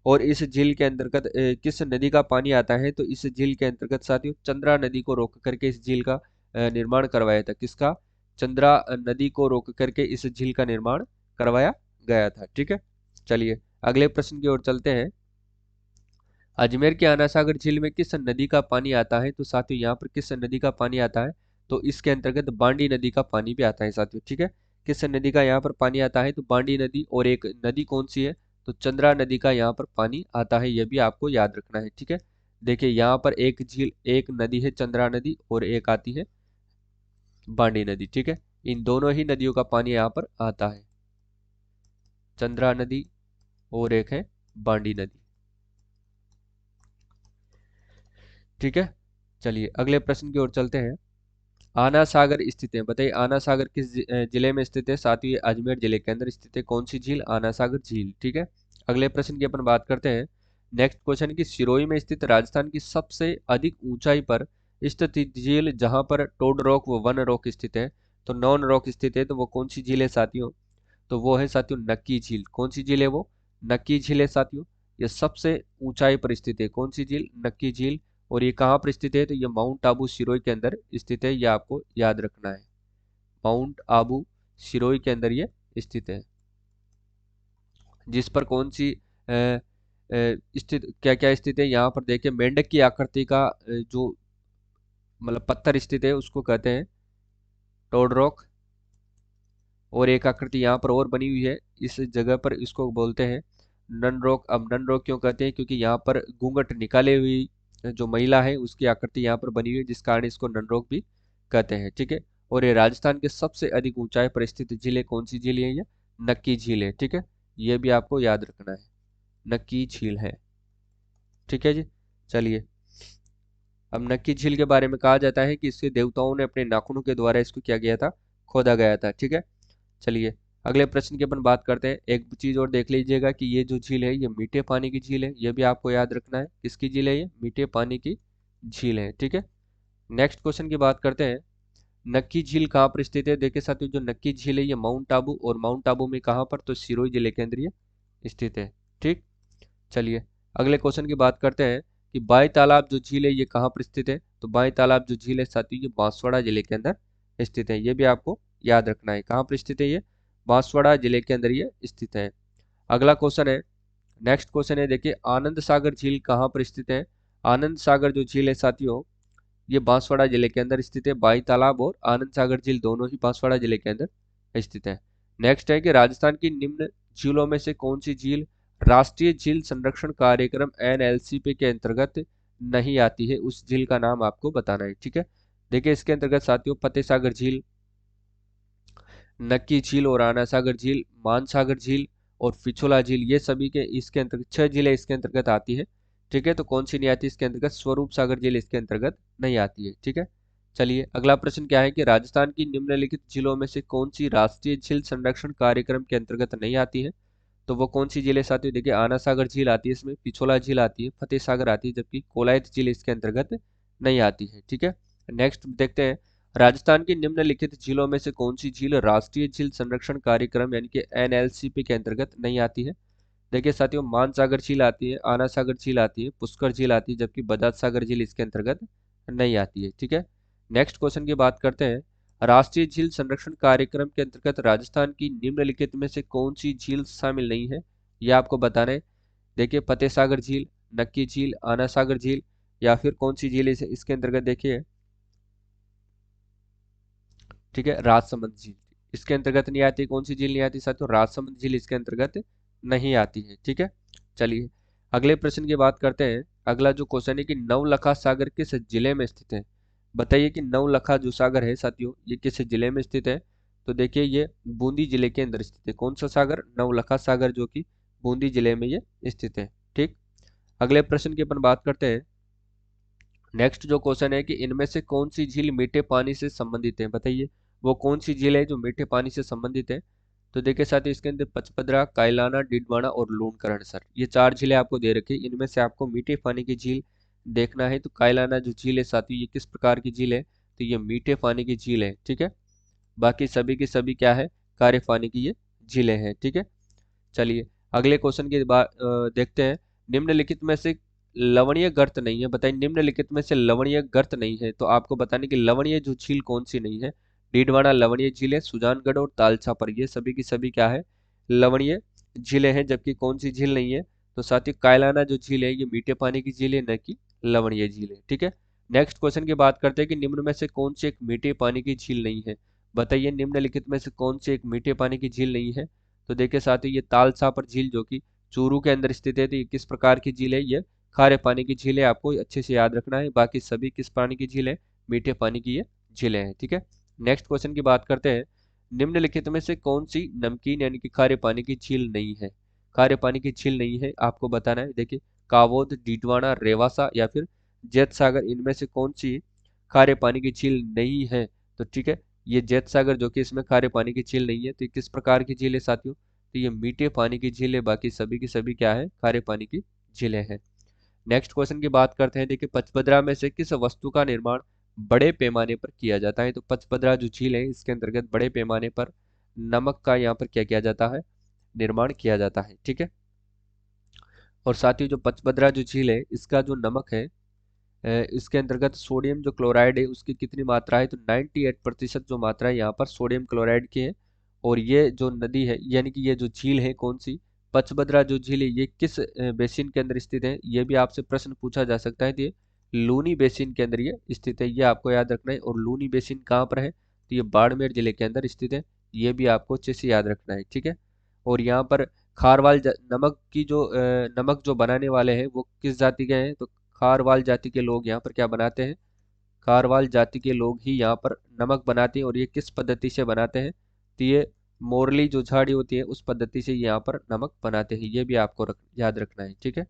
Speaker 1: और इस झील के अंतर्गत किस नदी का पानी आता है, तो इस झील के अंतर्गत साथियों चंद्रा नदी को रोक करके इस झील का निर्माण करवाया था। किसका, चंद्रा नदी को रोक करके इस झील का निर्माण करवाया गया था। ठीक है, चलिए अगले प्रश्न की ओर चलते हैं। अजमेर की आना सागर झील में किस नदी का पानी आता है, तो साथियों यहाँ पर किस नदी का पानी आता है, तो इसके अंतर्गत बांडी नदी का पानी भी आता है साथियों। ठीक है, किस नदी का यहाँ पर पानी आता है, तो बांडी नदी, और एक नदी कौन सी है, तो चंद्रा नदी का यहाँ पर पानी आता है, यह भी आपको याद रखना है। ठीक है, देखिए यहाँ पर एक नदी है चंद्रा नदी, और एक आती है बांडी नदी। ठीक है, इन दोनों ही नदियों का पानी यहाँ पर आता है, चंद्रा नदी और एक है बांडी नदी। ठीक है, चलिए अगले प्रश्न की ओर चलते हैं। आना सागर स्थित है, बताइए आना सागर किस जिले में स्थित है, साथ ही अजमेर जिले के अंदर स्थित है। कौन सी झील, आना सागर झील। ठीक है, अगले प्रश्न की अपन बात करते हैं। नेक्स्ट क्वेश्चन की सिरोही में स्थित राजस्थान की सबसे अधिक ऊंचाई पर स्थित झील जहां पर टोड रॉक व वन रॉक स्थित है, तो नॉन रॉक स्थित है, तो वो कौन सी झील है साथियों, तो वो है साथियों नक्की झील। कौन सी झील है वो, नक्की झील है साथियों, ये सबसे ऊंचाई पर स्थित है। कौन सी झील, नक्की झील। और ये कहाँ पर स्थित है, तो ये माउंट आबू सिरोही के अंदर स्थित है, ये आपको याद रखना है। माउंट आबू सिरोही के अंदर ये स्थित है, जिस पर कौन सी स्थित, क्या क्या स्थित है, यहाँ पर देखिए मेंढक की आकृति का जो मतलब पत्थर स्थित है उसको कहते हैं टोड रॉक। और एक आकृति यहाँ पर और बनी हुई है इस जगह पर, इसको बोलते हैं नन रॉक। अब नन रॉक क्यों कहते हैं, क्योंकि यहाँ पर घूंघट निकाले हुई जो महिला है उसकी आकृति यहाँ पर बनी हुई है, जिस कारण इसको नन रॉक भी कहते हैं। ठीक है, और ये राजस्थान के सबसे अधिक ऊंचाई पर स्थित झील है। कौन सी झील है ये, नक्की झील है। ठीक है, ये भी आपको याद रखना है, नक्की झील है। ठीक है जी, चलिए अब नक्की झील के बारे में कहा जाता है कि इसके देवताओं ने अपने नाखूनों के द्वारा इसको किया गया था, खोदा गया था। ठीक है, चलिए अगले प्रश्न की अपन बात करते हैं। एक चीज और देख लीजिएगा कि ये जो झील है ये मीठे पानी की झील है, ये भी आपको याद रखना है। किसकी झील है ये, मीठे पानी की झील है। ठीक है, नेक्स्ट क्वेश्चन की बात करते हैं। नक्की झील कहाँ पर स्थित है, देखिए साथियों जो नक्की झील है ये माउंट आबू, और माउंट आबू में कहाँ पर, तो सिरोही जिले के अंदर ये स्थित है। ठीक, चलिए अगले क्वेश्चन की बात करते हैं कि बाई तालाब जो झील है ये कहाँ पर स्थित है, तो बाई तालाब जो झील है साथियों ये बांसवाड़ा जिले के अंदर स्थित है, ये भी आपको याद रखना है। कहाँ पर स्थित है ये, बांसवाड़ा जिले के अंदर ये स्थित है। अगला क्वेश्चन है, नेक्स्ट क्वेश्चन है, देखिए आनंद सागर झील कहाँ पर स्थित है। आनंद सागर जो झील है साथियों ये बांसवाड़ा जिले के अंदर स्थित है। बाई तालाब और आनंद सागर झील दोनों ही बांसवाड़ा जिले के अंदर स्थित है। नेक्स्ट है कि राजस्थान की निम्न झीलों में से कौन सी झील राष्ट्रीय झील संरक्षण कार्यक्रम NLCP के अंतर्गत नहीं आती है, उस झील का नाम आपको बताना है। ठीक है, देखिए इसके अंतर्गत साथियों फतेह सागर झील, नक्की झील और आना सागर झील, मान सागर झील और पिछोला झील, ये सभी के इसके अंतर्गत 6 झीलें इसके अंतर्गत आती है। ठीक है, तो कौन सी नहीं आती इसके अंतर्गत, स्वरूप सागर झील इसके अंतर्गत नहीं आती है। ठीक है, चलिए अगला प्रश्न क्या है कि राजस्थान की निम्नलिखित झीलों में से कौन सी राष्ट्रीय झील संरक्षण कार्यक्रम के अंतर्गत नहीं आती है, तो वो कौन सी झीलें साथियों, देखिए आना सागर झील आती है इसमें, पिछोला झील आती है, फतेह सागर आती है, जबकि कोलायत झील इसके अंतर्गत नहीं आती है। ठीक है, नेक्स्ट देखते हैं, राजस्थान की निम्नलिखित झीलों में से कौन सी झील राष्ट्रीय झील संरक्षण कार्यक्रम यानी कि एनएलसीपी के अंतर्गत नहीं आती है। देखिए साथियों, मानसागर झील आती है, आना सागर झील आती है, पुष्कर झील आती है, जबकि बजाज सागर झील इसके अंतर्गत नहीं आती है। ठीक है, नेक्स्ट क्वेश्चन की बात करते हैं, राष्ट्रीय झील संरक्षण कार्यक्रम के अंतर्गत राजस्थान की निम्नलिखित में से कौन सी झील शामिल नहीं है, यह आपको बताना है। देखिए, फतेह सागर झील, नक्की झील, आना सागर झील, या फिर कौन सी झील इसके अंतर्गत देखिए, ठीक है, राजसमंद झील इसके अंतर्गत नहीं आती। कौन सी झील नहीं आती साथियों, राजसमंद झील इसके अंतर्गत नहीं आती है। ठीक है, चलिए अगले प्रश्न की बात करते हैं। अगला जो क्वेश्चन है कि नवलखा सागर किस जिले में स्थित है। बताइए कि नवलखा जो सागर है साथियों, ये किस जिले में स्थित है। तो देखिए, ये बूंदी जिले के अंदर स्थित है। कौन सा सागर, नवलखा सागर, जो कि बूंदी जिले में ये स्थित है। ठीक, अगले प्रश्न की अपन बात करते हैं। नेक्स्ट जो क्वेश्चन है कि इनमें से कौन सी झील मीठे पानी से संबंधित है। बताइए वो कौन सी झील है जो मीठे पानी से संबंधित है। तो देखिए साथ ही इसके अंदर पचपदरा, कायलाना, डिडवाना और लूणकरण ये चार झीलें आपको दे रखी है। इनमें से आपको मीठे पानी की झील देखना है। तो कायलाना जो झील है साथी, ये किस प्रकार की झील है, तो ये मीठे पानी की झील है। ठीक है, बाकी सभी की सभी क्या है, खारे पानी की ये झीलें हैं। ठीक है, चलिए अगले क्वेश्चन की बात देखते हैं। निम्नलिखित में से लवणीय गर्त नहीं है। बताइए निम्नलिखित में से लवणीय गर्त नहीं है, तो आपको बताने की लवणीय जो झील कौन सी नहीं है। डीडवाना लवणीय झील है, सुजानगढ़ और तालछा पर, ये सभी की सभी क्या है, लवणीय झीलें हैं। जबकि कौन सी झील नहीं है, तो साथ ही कायलाना जो झील है ये मीठे पानी की झील है, न कि लवणीय झील है। ठीक है, नेक्स्ट क्वेश्चन की बात करते हैं कि निम्न में से कौन सी एक मीठे पानी की झील नहीं है। बताइए निम्नलिखित में से कौन सी एक मीठे पानी की झील नहीं है। तो देखिए साथ ही ये तालछापर झील जो कि चूरू के अंदर स्थित है, तो ये किस प्रकार की झील है, ये खारे पानी की झील है। आपको अच्छे से याद रखना है। बाकी सभी किस पानी की झील है, मीठे पानी की ये झीलें हैं। ठीक है, नेक्स्ट क्वेश्चन की बात करते हैं। निम्नलिखित में से कौन सी नमकीन यानी कि खारे पानी की झील नहीं है। खारे पानी की झील नहीं है, आपको बताना है। देखिए, कावोद, डीडवाना, रेवासा या फिर जैत सागर, इनमें से कौन सी खारे पानी की झील नहीं है। तो ठीक है, ये जैत सागर जो कि इसमें खारे पानी की झील नहीं है, तो ये किस प्रकार की झील है साथियों, तो ये मीठे पानी की झील है। बाकी सभी की सभी क्या है, खारे पानी की झीलें हैं। नेक्स्ट क्वेश्चन की बात करते हैं। देखिए, पचपदरा में से किस वस्तु का निर्माण बड़े पैमाने पर किया जाता है। तो पचपदरा जो झील है इसके अंतर्गत बड़े पैमाने पर नमक का यहाँ पर क्या किया जाता है, निर्माण किया जाता है। ठीक है, और साथ ही जो पचपदरा जो झील है इसका जो नमक है, इसके अंतर्गत सोडियम जो क्लोराइड है उसकी कितनी मात्रा है, तो 98% जो मात्रा है यहाँ पर सोडियम क्लोराइड की है। और ये जो नदी है यानी कि ये जो झील है कौन सी, पचभद्रा जो झील है, ये किस बेसिन के अंदर स्थित है। ये भी आपसे प्रश्न पूछा जा सकता है। तो ये लूनी बेसिन के अंदर ये स्थित है, ये आपको याद रखना है। और लूनी बेसिन कहाँ पर है, तो ये बाड़मेर जिले के अंदर स्थित है। ये भी आपको अच्छे से याद रखना है। ठीक है, और यहाँ पर नमक की जो नमक जो बनाने वाले हैं वो किस जाति के हैं, तो खारवाल जाति के लोग यहाँ पर क्या बनाते हैं, खारवाल जाति के लोग ही यहाँ पर नमक बनाते हैं। और ये किस पद्धति से बनाते हैं, तो ये मोरली जो झाड़ी होती है उस पद्धति से यहाँ पर नमक बनाते हैं। ये भी आपको याद रखना है। ठीक है,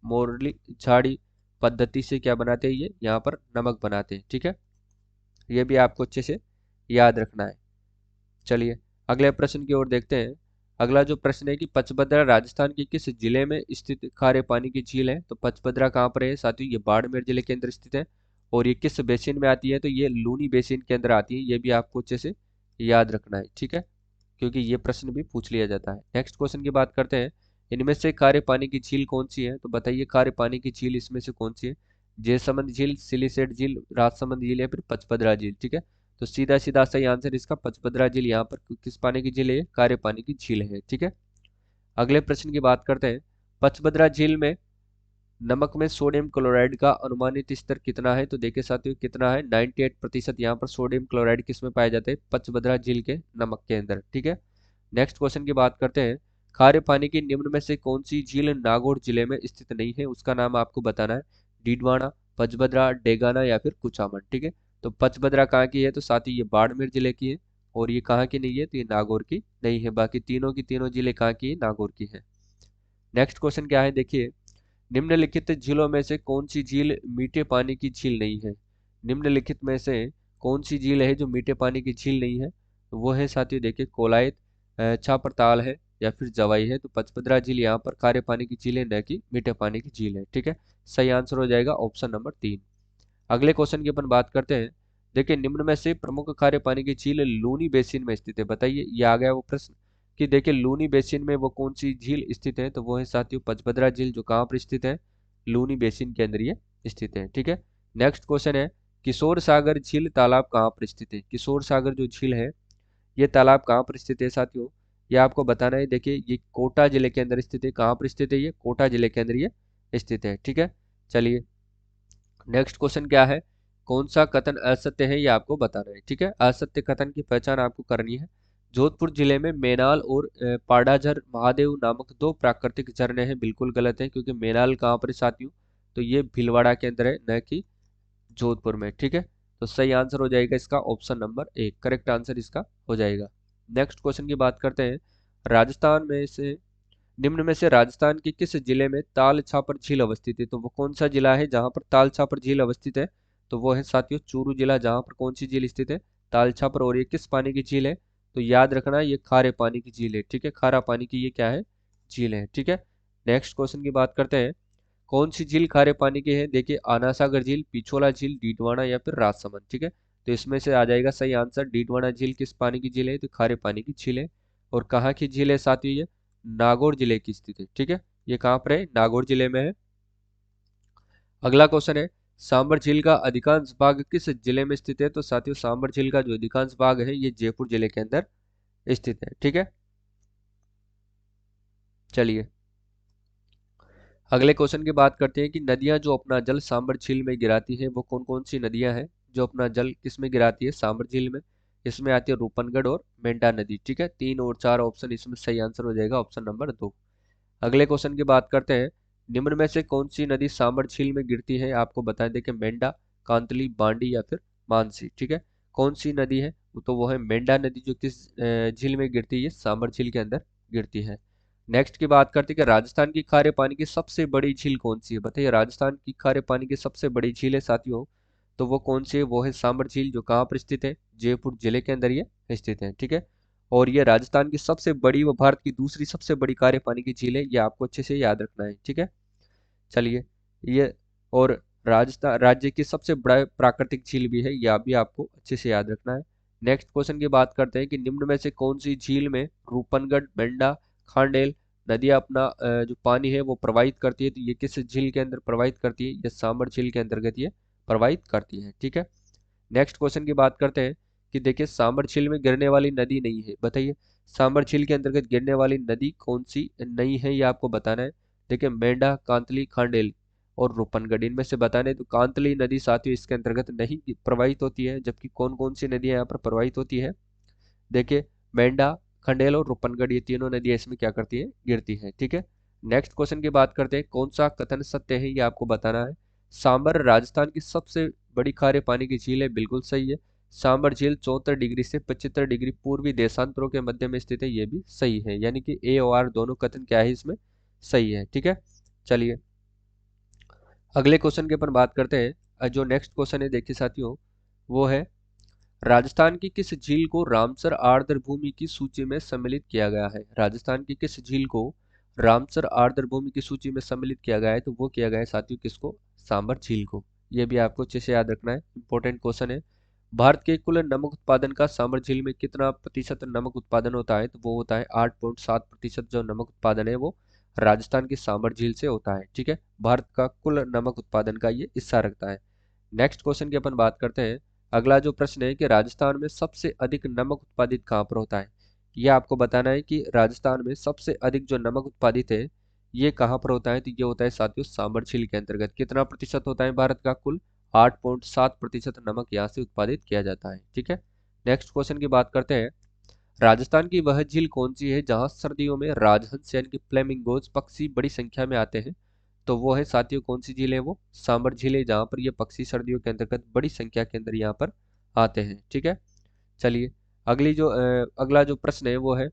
Speaker 1: मोरली झाड़ी पद्धति से क्या बनाते हैं, ये यहाँ पर नमक बनाते हैं। ठीक है, ये भी आपको अच्छे से याद रखना है। चलिए अगले प्रश्न की ओर देखते हैं। अगला जो प्रश्न है कि पचभद्रा राजस्थान के किस जिले में स्थित खारे पानी की झील है। तो पचभद्रा कहाँ पर है साथियों, ये बाड़मेर जिले के अंदर स्थित है। और ये किस बेसिन में आती है, तो ये लूनी बेसिन के अंदर आती है। ये भी आपको अच्छे से याद रखना है। ठीक है, क्योंकि ये प्रश्न भी पूछ लिया जाता है। नेक्स्ट क्वेश्चन की बात करते हैं। इनमें से खारे पानी की झील कौन सी है। तो बताइए खारे पानी की झील इसमें से कौन सी है, जयसमंद झील, सिलीसेट झील, राजसमंद झील या फिर पचपदरा झील। ठीक है, तो सीधा सीधा सही आंसर इसका पचपदरा झील यहाँ पर किस पानी की झील है, खारे पानी की झील है। ठीक है, अगले प्रश्न की बात करते हैं। पचपदरा झील में नमक में सोडियम क्लोराइड का अनुमानित स्तर कितना है। तो देखिए साथियों कितना है, 98% यहाँ पर सोडियम क्लोराइड किस में पाए जाते हैं, पचभद्रा झील के नमक के अंदर। ठीक है, नेक्स्ट क्वेश्चन की बात करते हैं। खारे पानी की निम्न में से कौन सी झील नागौर जिले में स्थित नहीं है, उसका नाम आपको बताना है। डीडवाना, पचभद्रा, डेगाना या फिर कुचामन। ठीक है, तो पचभद्रा कहाँ की है, तो साथ ही ये बाड़मेर जिले की है। और ये कहाँ की नहीं है, तो ये नागौर की नहीं है। बाकी तीनों की तीनों जिले कहाँ की है, नागौर की है। नेक्स्ट क्वेश्चन क्या है, देखिए निम्नलिखित झीलों में से कौन सी झील मीठे पानी की झील नहीं है। निम्नलिखित में से कौन सी झील है जो मीठे पानी की झील नहीं है, तो वो है साथियों देखिए कोलायत, छापरताल है या फिर जवाई है। तो पचपदरा झील यहाँ पर खारे पानी की झील है, न कि मीठे पानी की झील है। ठीक है, सही आंसर हो जाएगा ऑप्शन नंबर 3। अगले क्वेश्चन की अपन बात करते हैं। देखिए निम्न में से प्रमुख खारे पानी की झील लूनी बेसिन में स्थित है। बताइए, ये आ गया वो प्रश्न कि देखिए लूनी बेसिन में वो कौन सी झील स्थित है, तो वो है साथियों पचभद्रा झील, जो कहाँ पर स्थित है, लूनी बेसिन के अंदर ये स्थित है। ठीक है, नेक्स्ट क्वेश्चन है किशोर सागर झील तालाब कहाँ पर स्थित है। किशोर सागर जो झील है ये तालाब कहाँ पर स्थित है साथियों, ये आपको बताना है। देखिए ये कोटा जिले के अंदर स्थित है। कहाँ पर स्थित है, ये कोटा जिले के अंदर ये स्थित है। ठीक है, चलिए नेक्स्ट क्वेश्चन क्या है, कौन सा कथन असत्य है, ये आपको बताना है। ठीक है, असत्य कथन की पहचान आपको करनी है। जोधपुर जिले में मेनाल और पाडाझर महादेव नामक दो प्राकृतिक झरने हैं, बिल्कुल गलत है, क्योंकि मेनाल कहाँ पर है साथियों, तो ये भीलवाड़ा के अंदर है, न कि जोधपुर में। ठीक है, तो सही आंसर हो जाएगा इसका ऑप्शन नंबर 1, करेक्ट आंसर इसका हो जाएगा। नेक्स्ट क्वेश्चन की बात करते हैं, राजस्थान में से निम्न में से राजस्थान के किस जिले में ताल छापर झील अवस्थित है, तो वो कौन सा जिला है जहां पर ताल छापर झील अवस्थित है, तो वो है साथियों चूरू जिला, जहां पर कौन सी झील स्थित है, ताल छापर। और ये किस पानी की झील है, तो याद रखना ये खारे पानी की झील है। ठीक है, खारा पानी की ये क्या है, झील है। ठीक है, नेक्स्ट क्वेश्चन की बात करते हैं, कौन सी झील खारे पानी की है। देखिए आना सागर झील, पिछोला झील, डीडवाना या फिर राजसमंद। ठीक है, तो इसमें से आ जाएगा सही आंसर, डीडवाना झील किस पानी की झील है, तो खारे पानी की झील है। और कहाँ की झील है साथियों, ये नागौर जिले की स्थित है। ठीक है, ये कहाँ पर है, नागौर जिले में है। अगला क्वेश्चन है, सांबर झील का अधिकांश भाग किस जिले में स्थित है, तो साथियों सांबर झील का जो अधिकांश भाग है ये जयपुर जिले के अंदर स्थित है। ठीक है, चलिए अगले क्वेश्चन की बात करते हैं कि नदियां जो अपना जल सांबर झील में गिराती हैं वो कौन कौन सी नदियां हैं जो अपना जल किस में गिराती है, सांबर झील में। इसमें आती है रूपनगढ़ और मेंढा नदी। ठीक है, 3 और 4 ऑप्शन, इसमें सही आंसर हो जाएगा ऑप्शन नंबर 2। अगले क्वेश्चन की बात करते हैं, निम्न में से कौन सी नदी सांबर झील में गिरती है, आपको बताएं। देखिए मेंढा, कांतली, बांडी या फिर मानसी। ठीक है, कौन सी नदी है, तो वो है मेंढा नदी, जो किस झील में गिरती है, सांबर झील के अंदर गिरती है। नेक्स्ट की बात करते हैं कि राजस्थान की खारे पानी की सबसे बड़ी झील कौन सी है। बताइए राजस्थान की खारे पानी की सबसे बड़ी झील है साथियों, तो वो कौन सी है, वो है सांबर झील, जो कहाँ पर स्थित है, जयपुर जिले के अंदर ये स्थित है। ठीक है, और ये राजस्थान की सबसे बड़ी व भारत की दूसरी सबसे बड़ी खारे पानी की झील है, ये आपको अच्छे से याद रखना है। ठीक है, चलिए ये और राजस्थान राज्य की सबसे बड़ा प्राकृतिक झील भी है, यह भी आपको अच्छे से याद रखना है। नेक्स्ट क्वेश्चन की बात करते हैं कि निम्न में से कौन सी झील में रूपनगढ़, मेंढा, खांडेल नदियां अपना जो पानी है वो प्रवाहित करती है, तो ये किस झील के अंदर प्रवाहित करती है, ये सांबर झील के अंतर्गत ये प्रवाहित करती है। ठीक है, नेक्स्ट क्वेश्चन की बात करते हैं कि देखिए सांबर झील में गिरने वाली नदी नहीं है। बताइए सांबर झील के अंतर्गत गिरने वाली नदी कौन सी नहीं है, ये आपको बताना है। देखिए मेंढा, कांतली, खांडेल और रूपनगढ़, इनमें से बताना है। तो कांतली नदी साथियों इसके अंतर्गत नहीं प्रवाहित होती है, जबकि कौन कौन सी नदियां यहाँ पर प्रवाहित होती है, देखिए मेंढा, खंडेल और रूपनगढ़, ये तीनों नदियां इसमें क्या करती है, गिरती है। ठीक है, नेक्स्ट क्वेश्चन की बात करते हैं, कौन सा कथन सत्य है, ये आपको बताना है। सांबर राजस्थान की सबसे बड़ी खारे पानी की झील है, बिल्कुल सही है। सांबर झील 74 डिग्री से 75 डिग्री पूर्वी देशांतरों के मध्य में स्थित है, ये भी सही है। यानी कि ए और आर दोनों कथन क्या है इसमें सही है। ठीक है, चलिए अगले क्वेश्चन के ऊपर बात करते हैं। जो नेक्स्ट क्वेश्चन है देखिए साथियों, वो है राजस्थान की किस झील को रामसर आर्द्र भूमि की सूची में सम्मिलित किया गया है। राजस्थान की किस झील को रामसर आर्द्र भूमि की सूची में सम्मिलित किया गया है, तो वो किया गया है साथियों किसको, सांबर झील को। ये भी आपको अच्छे से याद रखना है, इंपॉर्टेंट क्वेश्चन है। भारत के कुल नमक उत्पादन का सांबर झील में कितना प्रतिशत नमक उत्पादन होता है, तो वो होता है 8.7%। जो नमक उत्पादन है वो राजस्थान की सांबर झील से होता है। ठीक है, भारत का कुल नमक उत्पादन का ये हिस्सा रखता है। नेक्स्ट क्वेश्चन की अपन बात करते हैं। अगला जो प्रश्न है कि राजस्थान में सबसे अधिक नमक उत्पादित कहाँ पर होता है, ये आपको बताना है कि राजस्थान में सबसे अधिक जो नमक उत्पादित है ये कहाँ पर होता है, तो ये होता है साथियों सांबर झील के अंतर्गत। कितना प्रतिशत होता है भारत का कुल, 8.7% नमक यहाँ से उत्पादित किया जाता है। ठीक है, नेक्स्ट क्वेश्चन की बात करते हैं। राजस्थान की वह झील कौन सी है जहाँ सर्दियों में राजहंस यानी कि फ्लेमिंगोज पक्षी बड़ी संख्या में आते हैं, तो वो है साथियों कौन सी झील है, वो सांबर झील है, जहाँ पर ये पक्षी सर्दियों के अंतर्गत बड़ी संख्या के अंदर यहाँ पर आते हैं। ठीक है, चलिए अगला जो प्रश्न है वो है,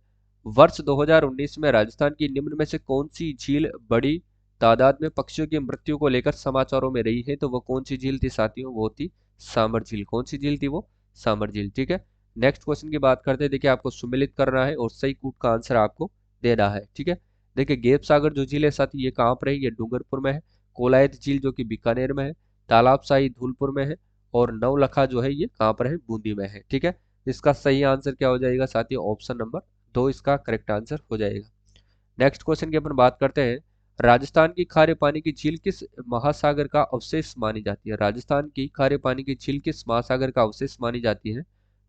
Speaker 1: वर्ष 2019 में राजस्थान की निम्न में से कौन सी झील बड़ी तादाद में पक्षियों की मृत्यु को लेकर समाचारों में रही है, तो वो कौन सी झील थी साथियों, वो थी सांबर झील। कौन सी झील थी, वो सांबर झील। ठीक है, नेक्स्ट क्वेश्चन की बात करते हैं। देखिए आपको सुमिलित करना है और सही कूट का आंसर आपको देना है। ठीक है, देखिए गेप सागर जो झील है साथी ये कहाँ पर है, ये डूंगरपुर में है। कोलायत झील जो कि बीकानेर में है। तालाब शाही धौलपुर में है। और नवलखा जो है ये कहाँ पर है, बूंदी में है। ठीक है, इसका सही आंसर क्या हो जाएगा साथियों, ऑप्शन नंबर 2 इसका करेक्ट आंसर हो जाएगा। नेक्स्ट क्वेश्चन की अपन बात करते हैं, राजस्थान की खारे पानी की झील किस महासागर का अवशेष मानी जाती है। राजस्थान की खारे पानी की झील किस महासागर का अवशेष मानी जाती है,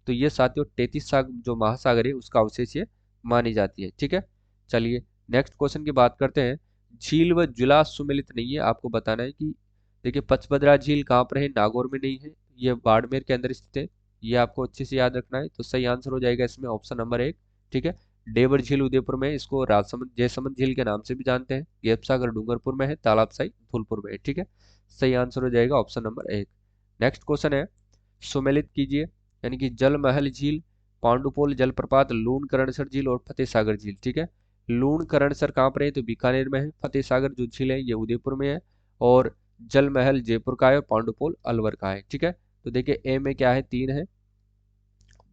Speaker 1: तो ये साथियों 33 सागर जो महासागर है उसका अवशेष ये मानी जाती है। ठीक है, चलिए नेक्स्ट क्वेश्चन की बात करते हैं, झील व जुला सुमेलित नहीं है, आपको बताना है कि देखिए पचपदरा झील कहाँ पर है, नागौर में नहीं है, ये बाड़मेर के अंदर स्थित है, ये आपको अच्छे से याद रखना है। तो सही आंसर हो जाएगा इसमें ऑप्शन नंबर 1। ठीक है, डेवर झील उदयपुर में है, इसको राजसमंद जयसमंद झील के नाम से भी जानते हैं। गैपसागर डूंगरपुर में है, तालाबसाई धौलपुर में है। ठीक है, सही आंसर हो जाएगा ऑप्शन नंबर 1। नेक्स्ट क्वेश्चन है, सुमेलित कीजिए, यानी कि जल महल झील, पांडुपोल जलप्रपात, लूण करणसर झील और फतेह सागर झील। ठीक है, लूण करणसर कहाँ पर है, तो बीकानेर में है। फतेह सागर जो झील है ये उदयपुर में है, और जल महल जयपुर का है, और पांडुपोल अलवर का है। ठीक है, तो देखिए ए में क्या है, 3 है,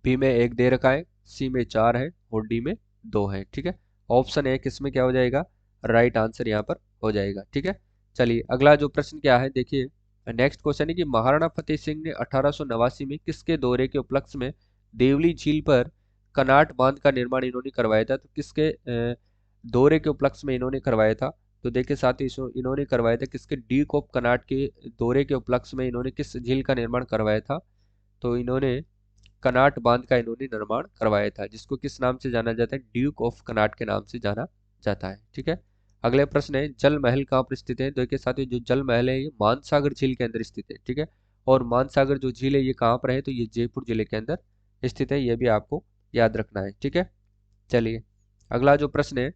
Speaker 1: बी में 1 दे रखा है, सी में 4 है, और डी में 2 है। ठीक है, ऑप्शन ए किसमें क्या हो जाएगा, राइट आंसर यहाँ पर हो जाएगा। ठीक है, चलिए अगला जो प्रश्न क्या है देखिए, नेक्स्ट क्वेश्चन है कि महाराणा फतेह सिंह ने 1889 में किसके दौरे के उपलक्ष्य में देवली झील पर कनाट बांध का निर्माण इन्होंने करवाया था, तो किसके दौरे के उपलक्ष्य में इन्होंने करवाया था, तो देखिए साथ ही इन्होंने करवाया था किसके, ड्यूक ऑफ कनाट के दौरे के उपलक्ष्य में इन्होंने किस झील का निर्माण करवाया था, तो इन्होंने कनाट बांध का इन्होंने निर्माण करवाया था, जिसको किस नाम से जाना जाता है, ड्यूक ऑफ कनाट के नाम से जाना जाता है। ठीक है, अगले प्रश्न है, जल महल कहाँ पर स्थित है, देखिए साथियों जो जल महल है ये मानसागर झील के अंदर स्थित है। ठीक है, और मानसागर जो झील है ये कहाँ पर है, तो ये जयपुर जिले के अंदर स्थित है, ये भी आपको याद रखना है। ठीक है, चलिए अगला जो प्रश्न है,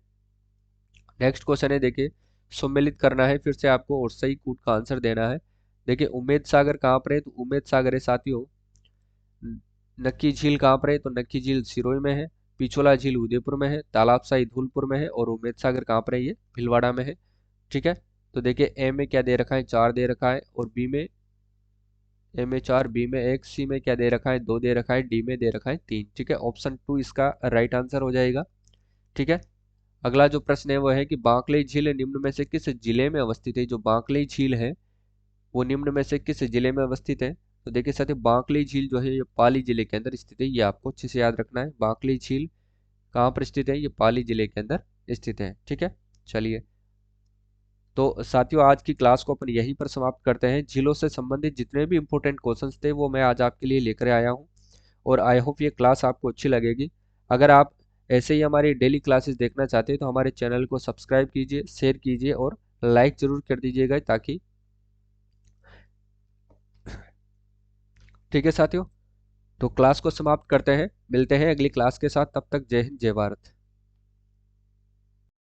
Speaker 1: नेक्स्ट क्वेश्चन है देखिए, सम्मिलित करना है फिर से आपको और सही कूट का आंसर देना है। देखिए उम्मेद सागर कहाँ पर है, तो उम्मेद सागर है साथियों, नक्की झील कहाँ पर है, तो नक्की झील सिरोही में है, पिछोला झील उदयपुर में है, तालाबसाई धौलपुर में है, और उम्मेद सागर कहाँ पर है, ये भीलवाड़ा में है। ठीक है, तो देखिए ए में क्या दे रखा है, 4 दे रखा है, और बी में ए में 4, बी में 1, सी में क्या दे रखा है, 2 दे रखा है, डी में दे रखा है 3। ठीक है, ऑप्शन 2 इसका राइट आंसर हो जाएगा। ठीक है, अगला जो प्रश्न है वो है कि बांकलेई झील निम्न में से किस जिले में अवस्थित है, जो बांकलेई झील है वो निम्न में से किस जिले में अवस्थित है, तो देखिए साथियों बांकलेई झील जो है ये पाली जिले के अंदर स्थित है, ये आपको अच्छे से याद रखना है। बांकलेई झील कहाँ पर स्थित है, ये पाली जिले के अंदर स्थित है। ठीक है, चलिए तो साथियों आज की क्लास को अपन यहीं पर समाप्त करते हैं। झीलों से संबंधित जितने भी इंपॉर्टेंट क्वेश्चंस थे वो मैं आज आपके लिए लेकर आया हूँ, और आई होप ये क्लास आपको अच्छी लगेगी। अगर आप ऐसे ही हमारी डेली क्लासेस देखना चाहते हैं तो हमारे चैनल को सब्सक्राइब कीजिए, शेयर कीजिए और लाइक जरूर कर दीजिएगा, ताकि ठीक है साथियों, तो क्लास को समाप्त करते हैं, मिलते हैं अगली क्लास के साथ, तब तक जय हिंद जय भारत।